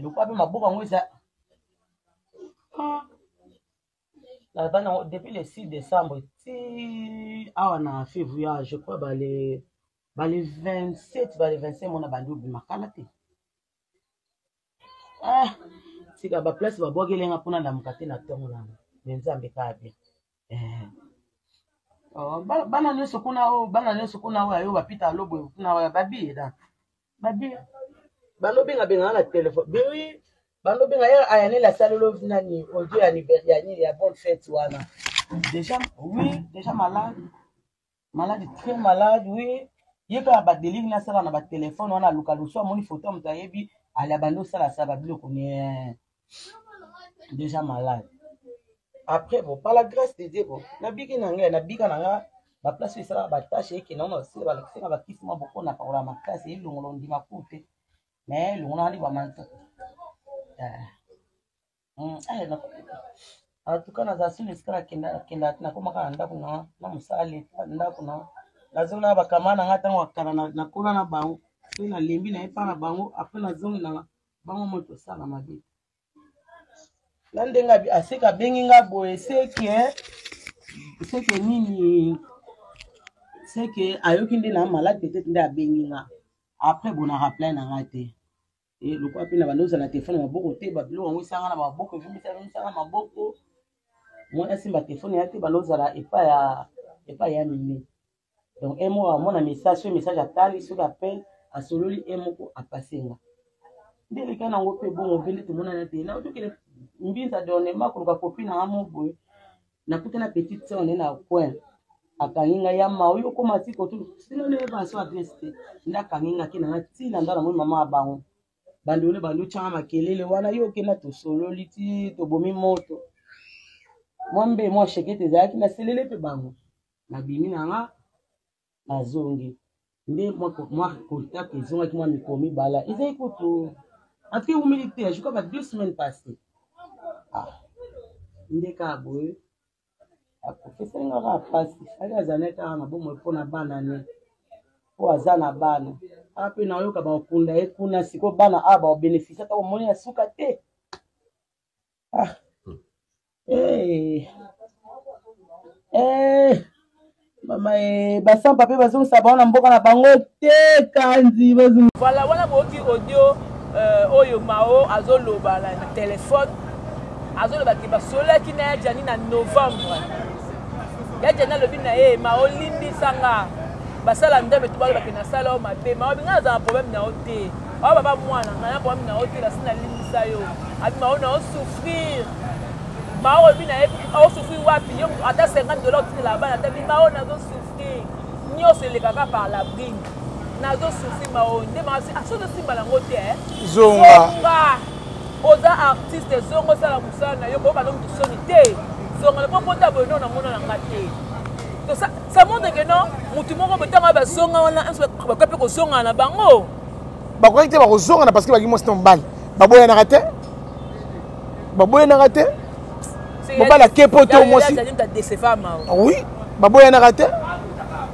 lokwa pe maboka ngo eza depuis le 6 décembre ti awa na février je crois les 27 les 25 mona bandi obimakala te sika baplace babokelenga mpona ndamuka te na ntongo nanga me nzambe kaka bien bana nyonso kuna oyo ayo bapita alobo kuna oyo babiye da babiye balobenga na telefone biwi balobenga ye ayanela salolo nani audio anniversaire ya bonne fête wana déjà malade très malade oui ye kaka badelire na sala na batelefone wana aluka lusu amoni photo moto ayebi ala bando sala sa babiloko ni déjà malade après bon par la grâce de Dieu bon nabiki na nga ba place esala ba tâche eke na sila ba lekisa ba kisima boko na paola makasi ilongolo ndima kute mais longo na ba manto en tout cas na za sunu skara kenda na koma ka ndako na musale ndako na lazona ba kamana ngata wakana na kula na bango na lembi na epa na bango après na zongi na bango moto sala mabe landenga bi aseka benginga boye seki nini seki ayoki nde na malade peut-être nde abenginga après bona rappel na ngate le quoi pe na banoza na téléphone maboko te babilo wango sanga na maboko vimisa maboko moi asimba téléphone ya te banoza la epa ya mimi donc un mot mon message atali sur appel a sololi un mot a passer nga ndele kana ngo pe bon obele to mona na te na otokele mbinza donne makuru ka copine na mo boy na kuta na petite sœur na coin akanginga ya maoyo ko matiko tu sino ne ba so adresse nda kanginga kina na tina ndana mo mama abango bandole bandu changa makelele wana yo kena to sololi ti to bomi moto mwambe mwa shekete zaki na selele pe bango na bimi na nga azongi nde moi contact ezonga ki mwa mikomi bala ezai kutu après humilité je crois 2 semaines passées nde ka boye a professeur nga passe ala zaneta na bomo pona bana ne po azana bana ape na yo ka ba okunda e kuna siko bana aba bénéfice ta moni ya suka te mama basa pape bazong sabona mboka na bango te kanzi bazong voilà wana boki audio oyo mao azoloba na téléphone azoloba ki basolaki na ya jani na novembre ya jani alobi na ye mao limbisanga basala ndembe tu baloba ke na sala o mabe mao binga aza problème na ote o baba mwana ngana problème na ote la sina limbisa yo abi mao na o souffrir mao bi na ye o souffrir wapi yo ata $50 tu la bana tabi mao na zo souffrir nyose le kaka par la bring na zo souffrir mao nde ma aso de simba la ngote zonga oza artiste zongo sala musana yo ko ba donc soni te zonga le popota bono na mona na ngate to ça montre que non mutu moko betanga ba zonga wana ba kape ko zonga na bango ba ko ite ba ko zonga na parce que ba ki mo ston bal ba boya na raté bobala kepoto moi aussi oui baboya na raté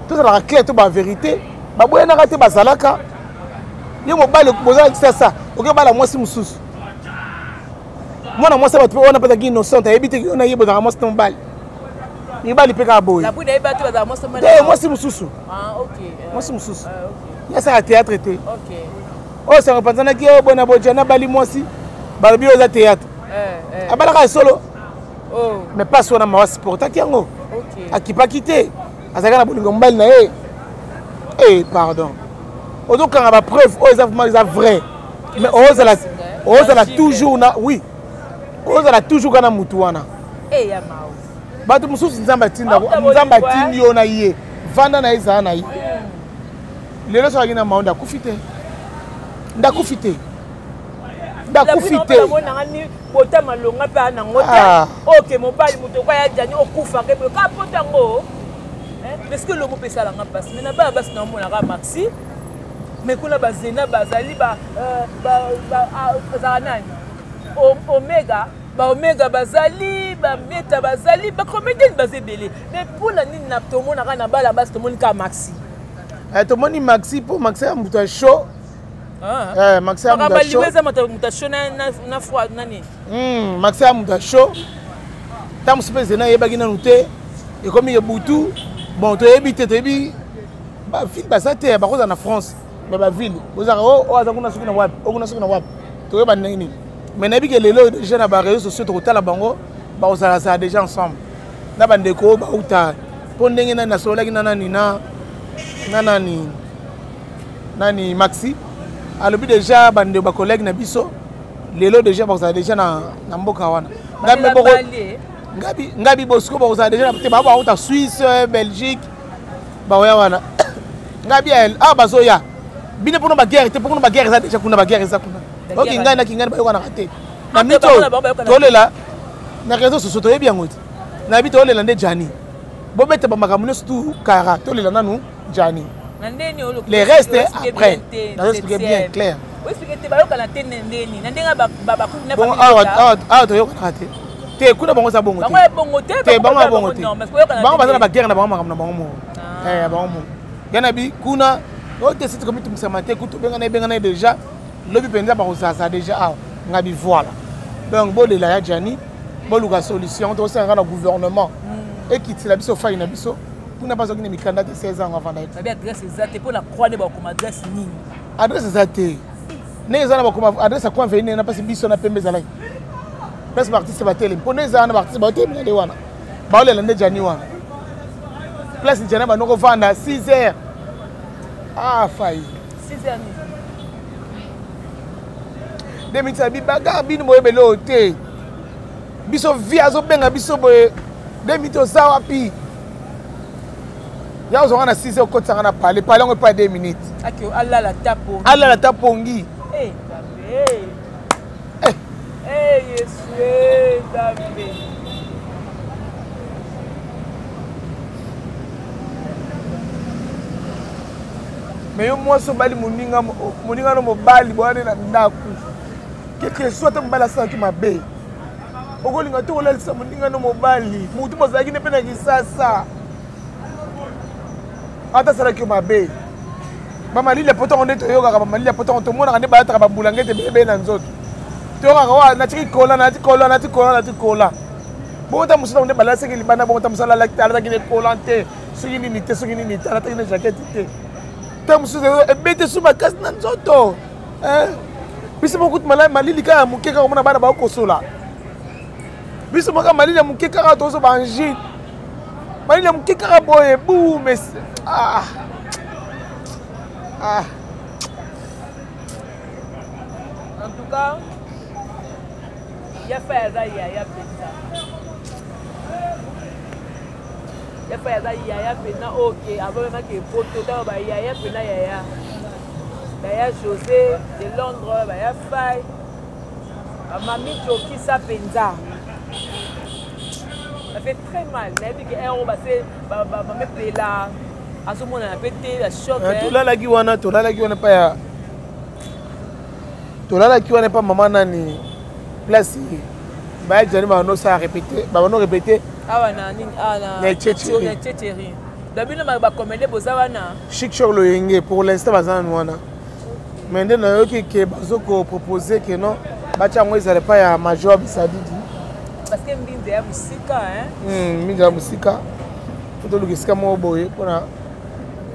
tout ça la clair tout ba vérité baboya na raté bazalaka ye mobale boza ça OK bala moi si mususu mwana moi ça ba tu on a pas de innocent ebite on a yebo dans moi ston bal ni bali peka boy la boude ebate ba moi ston bal moi si mususu OK moi si mususu ya ça théâtre te OK oh ça représente qui bona bojana bali moi si balobi oza théâtre abalaka solo mais pas sur na ma sport akiango OK akipa kité azaka na bolingo mbali na pardon ozokanga ba preuve oyo eza vrai mais ozala toujours na oui ozala toujours kana mutu wana ya mawu bato mosusu nzambe atindi yo na ye vanda na ye ezala na ye lelo sokaki na maondo akufi te ndakufi te botama longa mpe anango te oke mobali moto okoya jani okufaka epe kapota yango parceke lomo mpe esalanga mpasi me na bana basi naomonaka maxi me kuna bazena bazali bazala nani omega baomega bazali bameta bazali bacomédienne baza ebele me mpona nini na tomonaka na bala basi tomoni ka maxi tomoni maxi mpo maxi ya moto ya show maxi ya moto ya show na foi nani maxi ya moto ya show ta mosu mpe zena eyebaki nanu te ekomi ebutu bon toyebi te toyebi bavile baza te bakozala na France me bavile bozaka oyo aza kuna soki na wapi okuna soki na wapi toyeba ndenge nini mais nayebi ke lelo déjà na baréseau sociaux tokotala bango bakozalazala déjà ensemble na bandeko oyo bauta mpo ndenge nani nasololaki nani maxi alobi déjà bandeko bacollègue na biso lelo déjà bakozala déjà na mboka wana ngabi bosiko bakozala déjà te bao bauta Suisse Belgique baoya wana ngabi bazoya bino mpona baguerre te mpona baguerre eza déjà kuna baguerre eza kuna oki ngai na kingani bayokanaka te na mito tolela na réseau sociaux toyebi yango te na yebi tolela nde jani bobeta bamakambo nyonso tu kara tolela nanu jani les restes après nazoexplike bien clair awa toyokanaka te te kuna bango eza bongo te bango ya bongo te bango baza na baguerre na bango makambo na bango moko bango moko yanabi kuna oyo te siti komitumisama te kutu ebengana déjà lobi mpenza bakozala déjà awa ngabi voilà donc bolela ya jani boluka solution tosengaka na gouvernement ekitila biso fai na biso kuna bazoki na mikanda te 16 ans avant naye adresse eza te mpona croine bakoma adresse nini adresse eza te ndenge eza na bakoma adresse akoma vei nene na mpasi biso na pembe ezalaki mpasi baartiste batelemi mpo nde ezala na baartiste batelemi nde wana baolela nde jani wana place jani banoko vanda 6 heures fai 6 heures nini demiti bibaga bino boyebele oyo te biso vi azobenga biso boye demiti oza wapi ya ozonga na 6 okotisanga na pale yango epa 2 minutes alala ta pongi me yo mwasi obali moninga no mobali boyane na ndako quelque soit mobali asalaki mabe okolinga te kolalisa moninga no mobali mutu bozalaki ne mpe na kisasa ata asalaki yo mabe bamalili ya potongo nde toyokaka bamalili ya potongo tomonaka nde balataka babulanga ete bebe na nzoto toyokaka wa natiki kola bongota mosusu nango nde balalasaki libanda bongota mosusu alataki ne kola te soki nini te alataki ne jakete te ta mosusu ebete su makasi na nzoto biso mokutu malili kaka moke kaka omona bana bakokosola biso moka malili ya moke kaka tozo baangine malili ya moke kaka boye bu mais en tout cas yafa yaza yaya mpenza yafa yaza yaya mpena oke abamemaki epoto ntango bayaya mpena yaya baya José de Londres baya fai bamami jokisa mpenza ça fait très mal nayebi ke ero base bamepela azomonana mpe te ya choc tolalaki wana epa mama nani place baya jani banosala répété babano répété awa na tchétchéri dabino bakomende boza wana chic chor loyenge pour l'instant baza nanu wana mais nde nayoki ke bazokopropose ke non batya yango ezala epa ya major bisadidi parce que mbinza ya mosika mbinza ya mosika po toluka esika moko boye mpona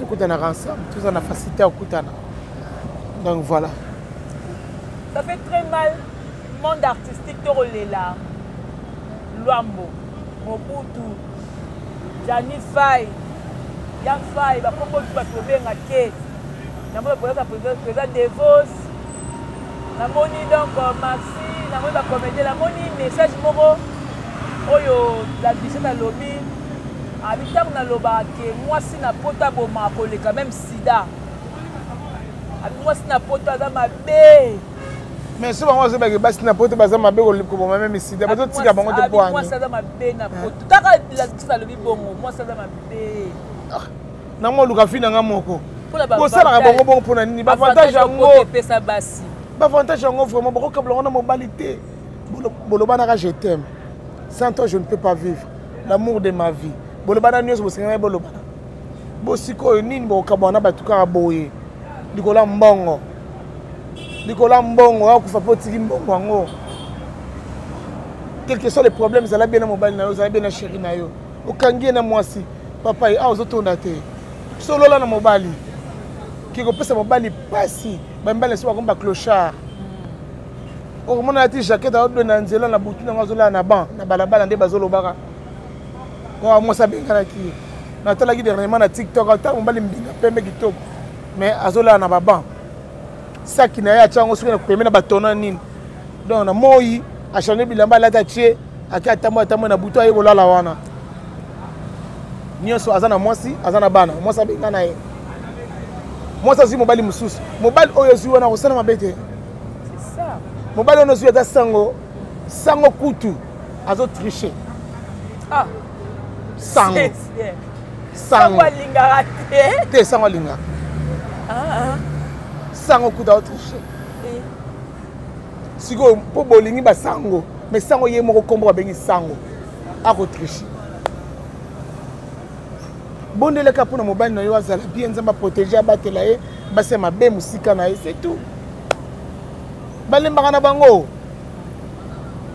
tokutanaka ensemble toza na facilité ya kokutana donc voilà ça fait très mal monde artistique tokolela Lwambo Mobutu Jani Fai ya Fai bakombo tu bato benga ke namoni président Devos, namoni donc Maxi, namoni bacomédien, namoni message moko oyo la bichette alobi abitango naloba ke mwasi na poto aboma koleka même sida abi mwasi na poto aza mabe mais souvent moi je vais basi na poto baza mabe koleka même sida bazo tika bango te poani mwasi aza mabe na poto taka la bichette alobi bongo mwasi aza mabe na mo luka fina nga moko ko sala ka bongo pona nini ba avantage yango pesa basi ba avantage yango vraiment bako kabla ngona mobilité bolobana ka je t'aime sans toi je ne peux pas vivre l'amour de ma vie bolobana nyos bosenga bolobana bosiko nini bokabana batuka boye likola mbongo akufa potiki mbongo yango quels que soient les problèmes ça la bien na mobile na yo ça la bien na chérie na yo okangi na mwasi papa a ozotonda te solola na mobali kiko pesa mobali pasi bambale so bakomba clochard okomona ati jaquette aodo na nzela na butu na zola na ban na balabala nde bazolobaka ko mwasa bengana ki na talaki dernièrement na TikTok ata mobali mbinga pembe kitoko mais azola na baban saki na ya chango soki na pembe na batona nini donc na moyi achane bilamba lata tie aki atambo na butu aye kolala wana nyonso aza na mwasi aza na bana mwasi abengana ye mwasi azwi mobali mosusu mobali oyo ozwi wana kosala mabe te mobali oyo ozwi ata sango kutu azotriche sango te sango alingaka sango kutu azotriche sikoyo mpo bolingi basango mais sango ye moko kombo babengi sango akotriche bondeleka mpona mobali na yo azala bien nzambe aprotége abatela ye basi ya mabe mosika na ye c'est tout balembaka na bango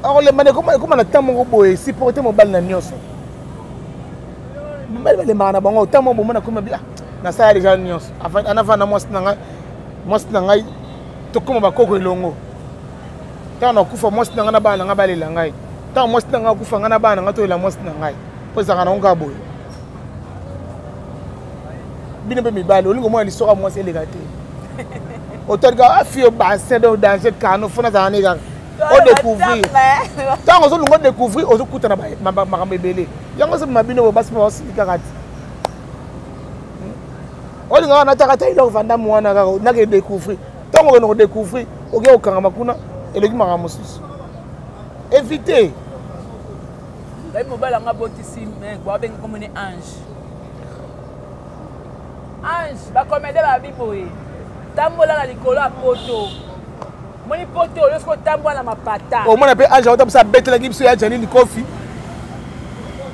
akolemba ekoma na ntango moko boye supporte mobali na nyonso mobali balembaka na bango ntango moko bomona koma bi nasala deja nyonso anava na mwasi na ngai tokoma bakoko elongo ntango nakufa mwasi na ngai na bana na ngai balela ngai ntango mwasi na ngai akufa ngai na bana na ngai toyela mwasi na ngai mpo ezalaka nango kaka boye bino mpe mibali olingi omona lisoka mwasi eleka te otolika afio basin do danger kano fona zala ne kaka odécouvrir ntango ozolunga odécouvrir ozokutana makambo ebele yango se mabino basi mpe basili kaka te olinga kaka nataka ta iloko vandamu wana kaka nake découvrir ntango okende kodécouvrir oke kokangama kuna eleki makambo mosusu évite ngai mobali anga botisi babengi komoni ange ange bakomede babi boye tambola na likolo ya poto moni poto oyo soki otambola na mapata omona mpe ange aota biso abetelaki biso ya janine kofi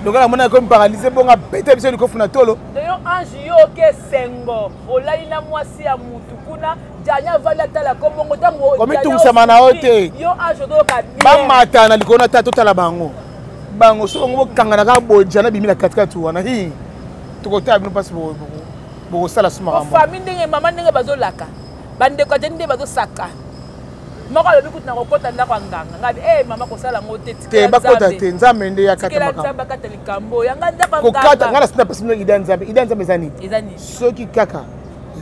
donka namona ekomi paralyse bongo abetela biso likofi na tolo deyo ange yo oke sengo olali na mwasi ya mutu kuna jani avandi atala kombongo ntango komitungusama na yo te yo ange ozoyoka bamata na likolo na ta totala bango so bango bokangana kaka boye jana bimi na katikati wana hi tokotala bino mpasi bokosala sumakambo famille ndenge mama ndenge bazolaka bandeko ajani nde bazosaka moko alobi kutu na kokota ndako ya nganga ngabi mama kosala ngo te bakota te nzambe nde yakata nzambe akata likambo yanga ndako ya nganga ngana sina pasi mino ida nzambe eza nini soki kaka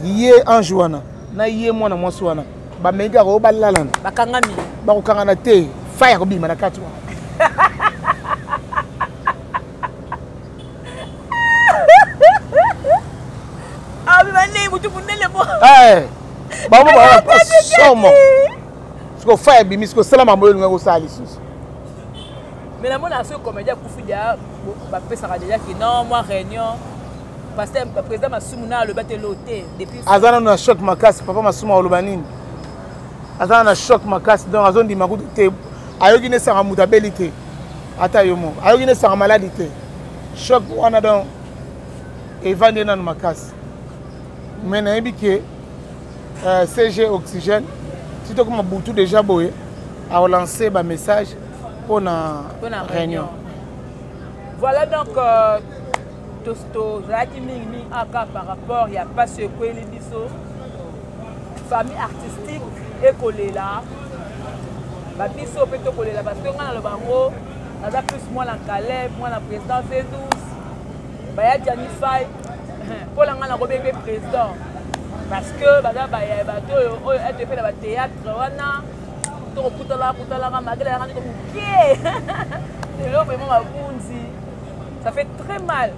ye ange wana na ye mwana mwasi wana bamengi kaka oyo balalana bakangami bakokangana te fa ya kobima na kati wana bango baa pasomo siko fa ebimi siko sala mambo olinga kosala lisusu mais namona soki comédien akufi dia bapesaka deja ke non moi réunion parce que président masumu na alobi ate lo te depuis aza nano na choc makasi papa masumu aloba nini aza na choc makasi donc azondima kutu te ayoki nesanga moto abeli te ata yo mo ayoki nesanga maladi te choc wana donc evandi nano makasi mais nayebi ke CG Oxygène si tokoma butu déjà boye aolancer ba message pour na réunion voilà donc tozalaki mingi aka par rapport ya pasi ekweli biso famille artistique ekolela babiso mpe tokolela parce que nga na loba yango naza plus mwana Caleb mwana président C12 baya Janify mpo na nga nakobenge président parce que baza baya bato oyo ete pe na ba théâtre wana to kutala magela ya ngani ke lelo vraiment mabunzi ça fait très mal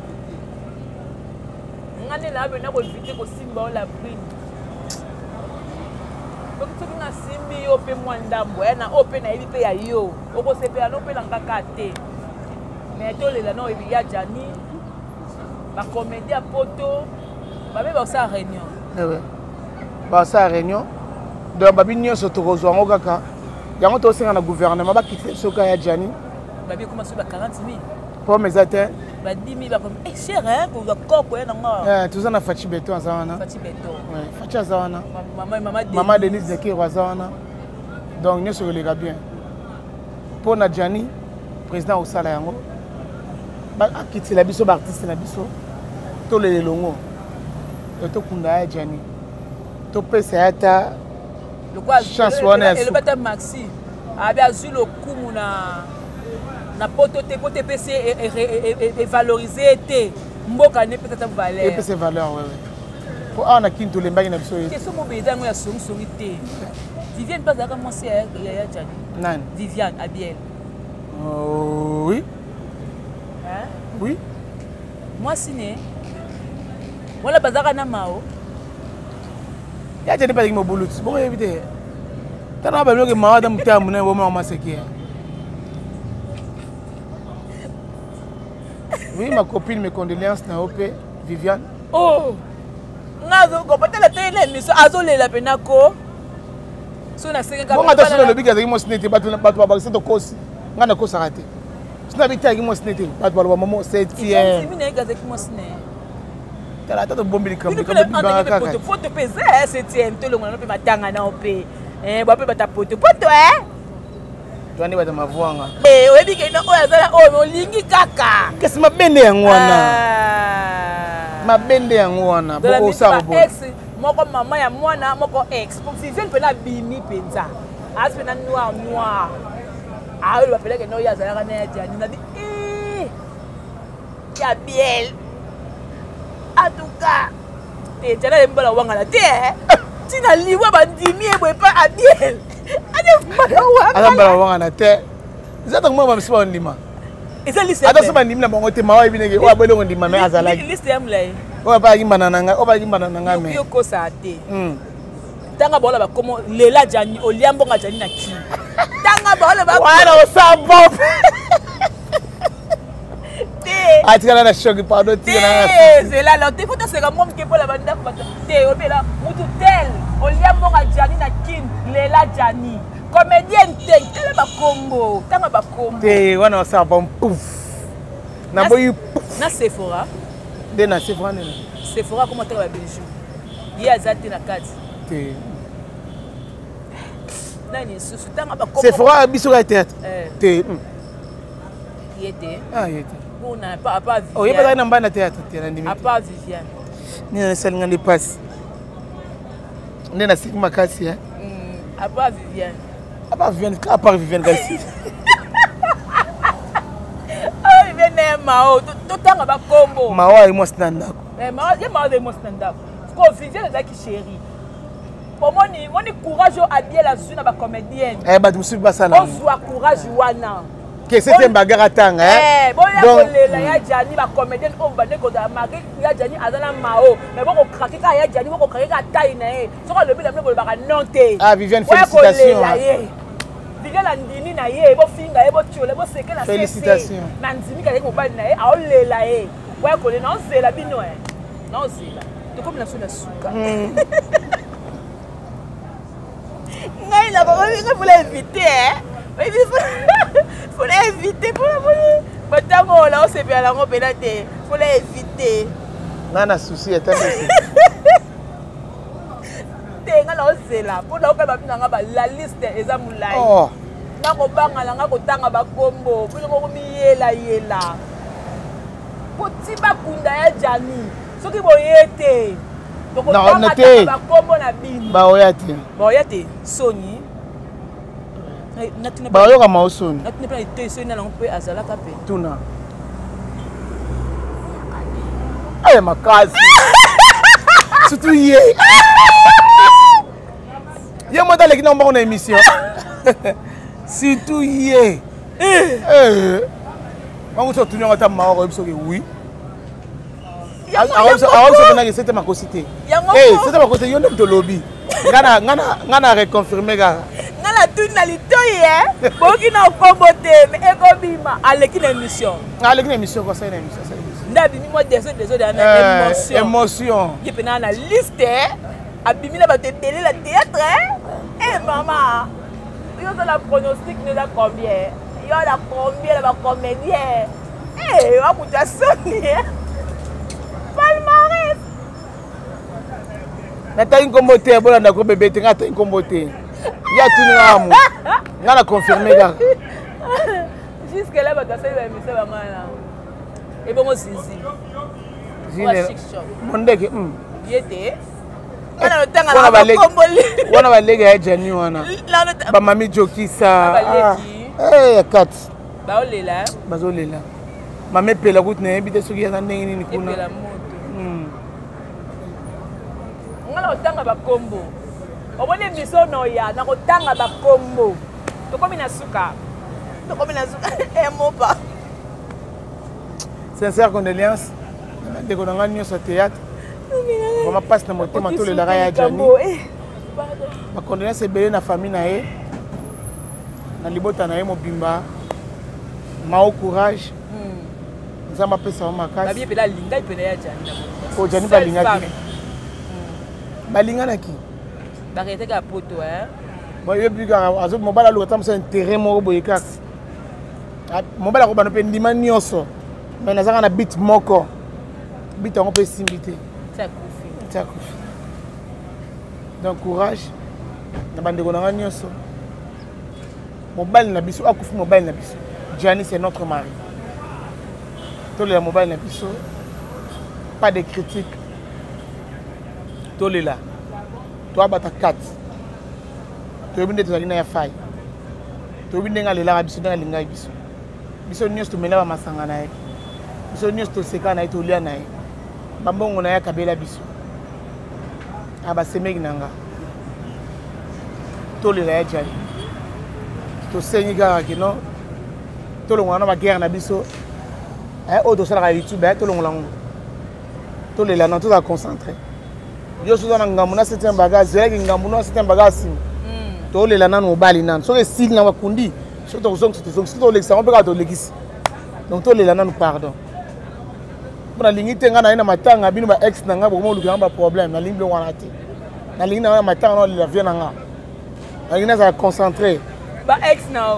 ngani la bena ko éviter ko simba la brine donc soki nga simbi yo pe mwa ndambo ya na o pe na yebi pe ya yo okosepela no pe na kaka te mais tolela no yebi ya Jani bacomédie ya poto babe baosala réunion baosala réunion donc babi nyonso tokozwa yango kaka yango tosenga na gouvernement bakite soka ya Jani babi ekoma soki ba 40 000 pomme eza te ba 10 000 bakomi cher kozwa koko ya nango toza na Fachi Beton aza wana Fachi aza wana mama Denise Zekiro aza wana donc nyonso koleka bien mpo na Jani président osala yango akitela biso baartiste na biso tolela elongo tokunda ya Jani topesa ya ta chance wana ya elobeta maxi abi azwi lokumu na poto te poto epesi evalorize te mboka ne epesa ta valeur epesa valeur wewe po awa na kini tolembaki na biso ye keso mobeza yango ya songisongi te Viviane mpe azalaka mwasi ya Jani nani Viviane Abiel oui oui mwasi ne wala bazalaka na mao ya Jani mpe azalaki mobuluti bongo yebi te tana babiloko mawa ta motema monene bomama maseki oui ma copine mes condoléances na OP Viviane oh ngazo ko patela tele miso azolela penako so na senga bonga ta solo lobi kazaki mo sinete bato babakisa to kosi ngana kosaka te sina bitaki mo sinete bato baloba momo 7e mimi na kazaki mo sinete tala ta to bombi likambo banga kaka photo peza 7e to longa no pe matanga na OP ba pe bata poto twani bata mavwanga oyebi ke no oyo azala oyo olingi kaka kasi mabende yango wana mabende yango wana bo osala bo ex moko mama ya mwana moko ex pour Viviane pena bimi penza as pena noir ah oyo bapeleke no ya azalaka na ya Jani na di ya Biel en tout cas te Jani mbala wanga na te tina liwa bandimi eboye pa Abiel ala mbala wanga na te zata ngoma msiba ondima eza liste ata sema ndimi na bango te mawa ebinenge o abelongo ndima me azalaki liste ya mlai o ba yimbana nanga o ba yimbana nanga me yo ko sa te tanga bola ba komo lela Jani oliambo nga Jani na ki tanga bola ba wala osamba atikala na shoki pardon tikala na c'est là là te faut se ga mom ke bola banda ko te obela mutu tel oliambo nga Jani na kin lela Jani comédienne te ba kombo tanga ba kombo te wana osamba pouf na boyi na Sephora de na Sephora nene Sephora comment te ba bijou ye azati na kati te nani susu tanga ba kombo Sephora biso ka théâtre te yete yete bona pas Viviane oh yeba na mbana théâtre te na ndimi à part Viviane ni na salinga ndi passe ndena sigma kasi à part Viviane à part Viviane kasi Viviane mao to tanga ba kombo mawa imo standako mao ye mao de mo standako ko Viviane zaki chérie pour moni courage à bien la zone ba comédienne ba musu basana on soit courage wana que c'était bagarre tanga donc ya Jani ba comédienne on ba neko da mari ya Jani azana mao mais boko craquer ka ya Jani boko craquer ka taille na e soko le bila meko ba nonte Viviane félicitations Viviane la ndini na ye bo finga ye bo tchole bo seke na félicitations na ndimi ka ko ba na e a olela e wa ko le na zela bino na zela to comme la suka ngai la ba ko la inviter faut l'éviter pour la batango là on se fait la robe là faut l'éviter nana souci est tellement tenga la osela pour la ba bina ba la liste eza mulai na ko banga la nga ko tanga ba kombo pour ko miyela yela poti ba kunda ya Jani soki boyete to ko tanga ba kombo na bini ba oyate Sony bayoka maosoni natine pena itoiso ina nango mpe azalaka mpe tuna aye makasi Surtout hier. Hier, moi, dans l'équipe, on a une émission. Surtout hier. On vous retrouve en temps mort, oui. Alors, c'était ma cosité. C'était ma cosité, il y a un lobby. Ngana reconfirmé gars. Ngana tout na litoyi boki na kombote mais ekobima aleki na émission. Aleki na émission quoi ça une émission ça émission. Ndabi mo désolé na émotion. Émotion. Qui peut na liste abimi na ba te télé la théâtre. Eh maman. Yo dans la pronostic ne la combien? Yo la combien la comédien? Eh wa kuta soni. Palmarès. Nata une comboté bon na ko bébé te ngata une comboté. Ya tout ngamu. Ngana confirmer gars. Jusque là ba ta sala émission ba ngana. Et bon zizi. Mondeke yete. Ana tanga na komboli. Wana balege ya jani wana. Ba mami jokisa. Eh kat. Ba olela. Bazolela. Mame pela kuti na ebite soki ya ndenge nini kuna. Pela moto. Ngala otanga ba kombo. Obone biso no ya na kotanga ba kombo. Tokomi na suka. Mopa. Sincère condoléance. De ko nga nyo sa théâtre. Vraiment passe na motema to le la ya jani. Ma condoléance ebele na famille na ye. Na libota na ye mobimba. Mao courage. Nzamba pesa wa makasi. Babi pela linga ipela ya jani. O jani balinga ki. Balinga na ki. Barete ka poto Bon ye biga azo mobala lo tam sa intérêt mo boye kaka. Mobala ko bano pe ndima nyonso. Mais nazanga na bit moko. Bit on peut simbité. Ça koufi. Ça koufi. Donc courage. Na bande ko na nyonso. Mobile na biso akufi mobile na biso. Gianni c'est notre mari. Tous les mobile na biso. Pas de critique. Tous les là. Toi bata 4. Tu obinde tu alina ya fai. Tu obinde nga lela biso nga linga biso. Biso nyos to mela masanga na ye. Biso nyos to seka na to lia na ye. Bambongo na ya kabela biso. Aba semegi nanga. To lela ya jali. To senyi ga kino. To lo ngwana ba guerre na biso. O to sala YouTube to lo nglango. To lela na to za concentrer. Yo so na ngamuna septembre bagage, zela ngamuna septembre bagage. To lela nanu obali nanu. So ke sil na wakundi. So to zonk to lekisa on peut ka to lekisi. Donc to lela nanu pardon. Bona lingi tenga na ina matanga bino ba ex na ngabo mo luka ba problème na lingi wana te. Na lingi na matanga no la vie na nga. Na lingi na za concentrer. Ba ex na.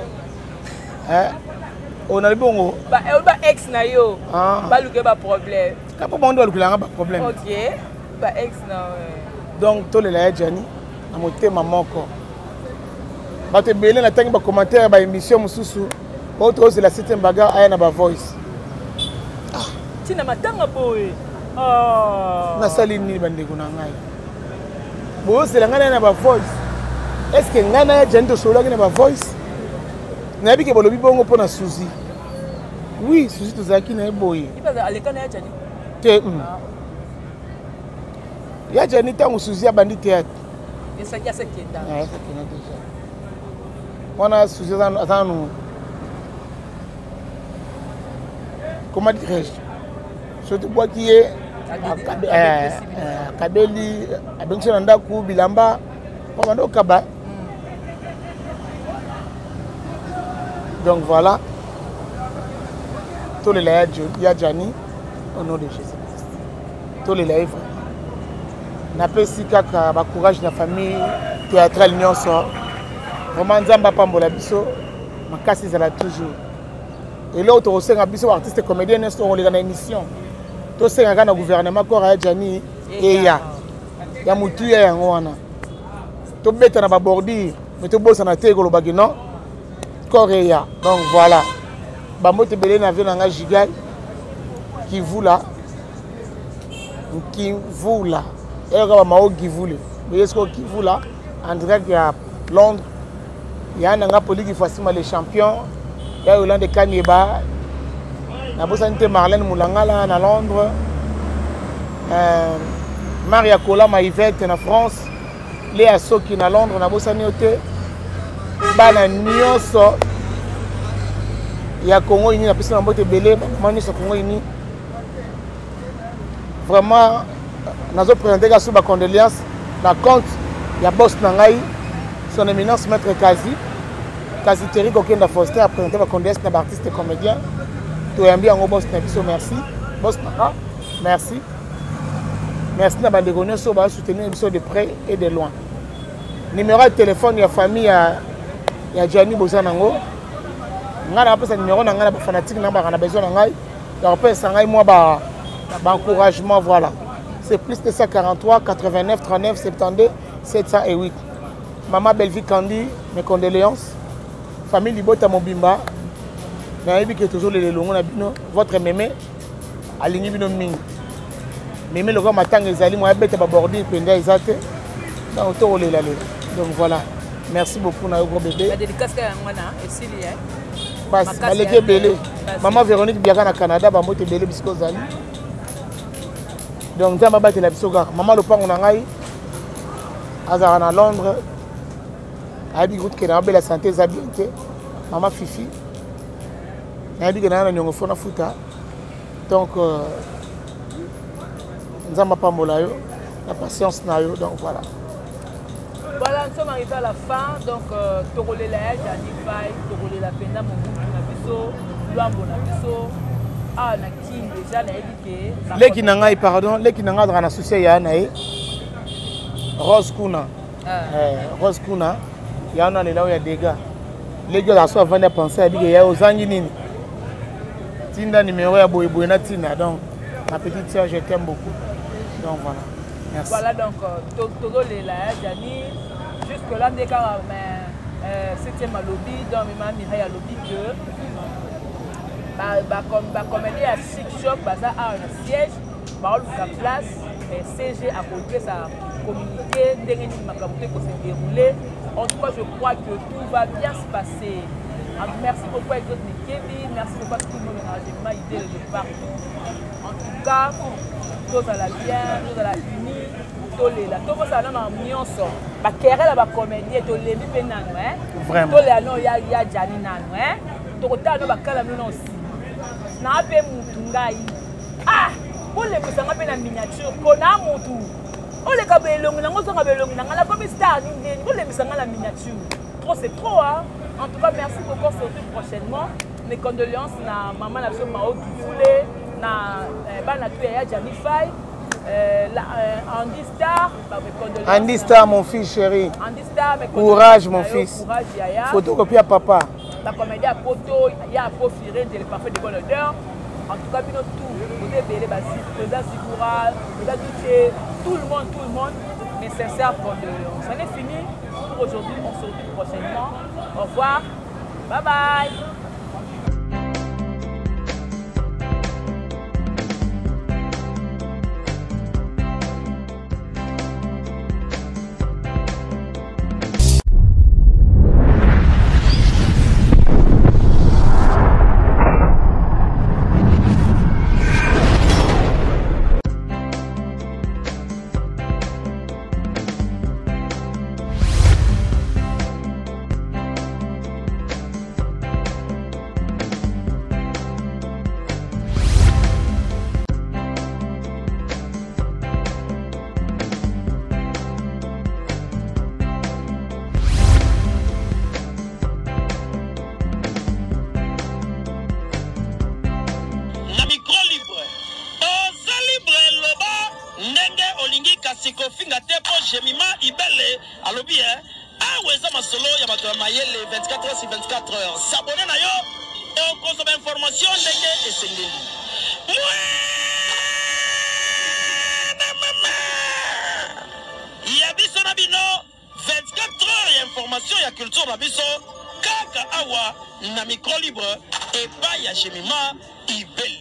On a le bongo. Ba ex na yo. Ba luka ba problème. Ka po bondo luka ba problème. OK. Ba ex na. Donc to lela ya jani na motema moko. Ba te belé na tangi ba commentaire ba émission mususu. Autre c'est la 7e bagarre aya na ba voice. Tina matanga boy. Na sali ni bande kuna ngai. Bo c'est la ngana na ba voice. Est-ce que ngana ya jani to solo na ba voice? Na bike bolobi bongo pona Suzy. Oui, Suzy to zaki na boy. Iba aleka na ya jani. Te. Ya jani tangu Suzy abandi théâtre. Esa kia sekenda. Esa kina déjà. Wana Suzy azanu. Comment dirais-je? Surtout bois qui est Kabeli, Abencho Nandaku, Bilamba, Pomando Kaba. Donc voilà. Tous les laïcs, Yadjani, au nom de Jésus-Christ. Tous les laïcs. N'a pas si kaka courage de la famille théâtrale nyonso. Vraiment Nzamba Pambola biso, ma casse est là toujours. Et là, on a un artiste comédien, on a une émission. On a un gouvernement qui a Jani et il y a Moutou et Yangoana. On a un bordi, mais on a un tegolo bagino. Coréa. Donc voilà. Bambo te belé na vena nga gigal qui vous là. Qui vous là. Et on a mao qui vous là. Mais est-ce que qui vous là en direct à Londres. Il y a un poli qui facilement les champions. Il y a Yolande Kanyeba, il y a Marlène Moulangala à Londres, Maria Kola Maïvette en France, Léa Soki na Londres, na bosani ote, bana nyonso ya Congo ini na pesa na mbote belé, maman nyonso Congo ini. Vraiment, nazo présenter ka sous ba condoléances na compte ya boss na ngai, son éminence maître Kazi Terry Kokenda Foster a présenté ba condoléances na ba artiste et comédien. To yambi yango boss na biso merci. Boss na merci. Merci na ba ndeko nyonso ba soutenir biso de près et de loin. Numéro de téléphone ya famille ya Gianni Bozanango. Nga na pesa numéro na nga na ba fanatique na ba na besoin na ngai. Ya pesa ngai moi ba encouragement voilà. C'est plus de 143 89 39 72 708. Maman Belleville Candy, mes condoléances. Famille Libota Mobimba. Nayebi que toujours les longs na bino votre mémé alingi bino mingi. Mémé le grand matin ezali moi bête ba bordi penda ezate. Donc to le la. Donc voilà. Merci beaucoup na gros bébé. La dédicace ka ngwana esili hein. Passe baleke belé. Maman Véronique biaka na Canada ba mote belé bisko zali. Donc nzamba batela biso kaka. Maman Lopango na ngai azara na Londres. Abi gout ke na bela santé za bien te. Maman Fifi. Nabi que na nyongo fona futa. Donc nzamba pambola yo, la patience na yo, donc voilà. Voilà, nous sommes arrivés à la fin. Donc, Torolé la Gianni Faye, Torolé la Penda, mon bout, na biso, Luambo na biso. Ah, na King déjà na éduqué. Leki na ngai pardon, leki na ngai dans associé ya na Rose Kuna. Rose Kuna. Ya na le là ya dégâts. Les gars sont avant de penser à dire ya ozangi nini. Tinda numéro ya boy na Tina, donc ma petite sœur je t'aime beaucoup. Donc voilà. Merci. Voilà donc Torolé la Gianni. Jusque là des cas mais c'était ma lobby dans ma Mireille lobby que comme elle est à Chic Shop, ça a un siège, bah on place, CG à côté ça communiquer, dernier ma communauté pour se dérouler. En tout cas, je crois que tout va bien se passer. Merci beaucoup à votre Kevin, merci beaucoup à tout le monde m'a idée de partout. En tout cas, tout à la bien, tout à la unie, tout les là, tout ça dans l'ambiance. Bah querelle la comédie, tout les mi nano hein. Vraiment. Tout les non ya Gianni nano hein. Tout ta no bakala no aussi. Na pe mutu ngai. Ah, pour les musanga pe na miniature, kona mutu. On les kabelongi nango so kabelongi nanga comme star ni pour les musanga la miniature. Trop c'est trop hein. En tout cas, merci beaucoup, on se retrouve prochainement. Mes condoléances na maman la so Mao Kifoulé, na bana tu ya Gianni Faye, Andy Star, mes condoléances. Andy Star mon fils chéri. Andy Star, mes courage mon fils. Courage Yaya. Photocopie à papa. La comédie à Poto, il y a Profiré, le parfait de bonne odeur. En tout cas, tout, vous avez belé basi, vous avez courage, vous avez tout le monde, mais sincère condoléances. On est fini pour aujourd'hui, on se retrouve prochainement. Au revoir, bye bye. Kofinga tepo jemima ibele alobi aweza masolo ya bato ya mayele 24 heures sur 24 heures s'abonner na yo et consommer information ndenge esengeli ya biso na bino 24 heures ya information ya culture na biso kaka awa na micro libre et pas ya jemima ibele.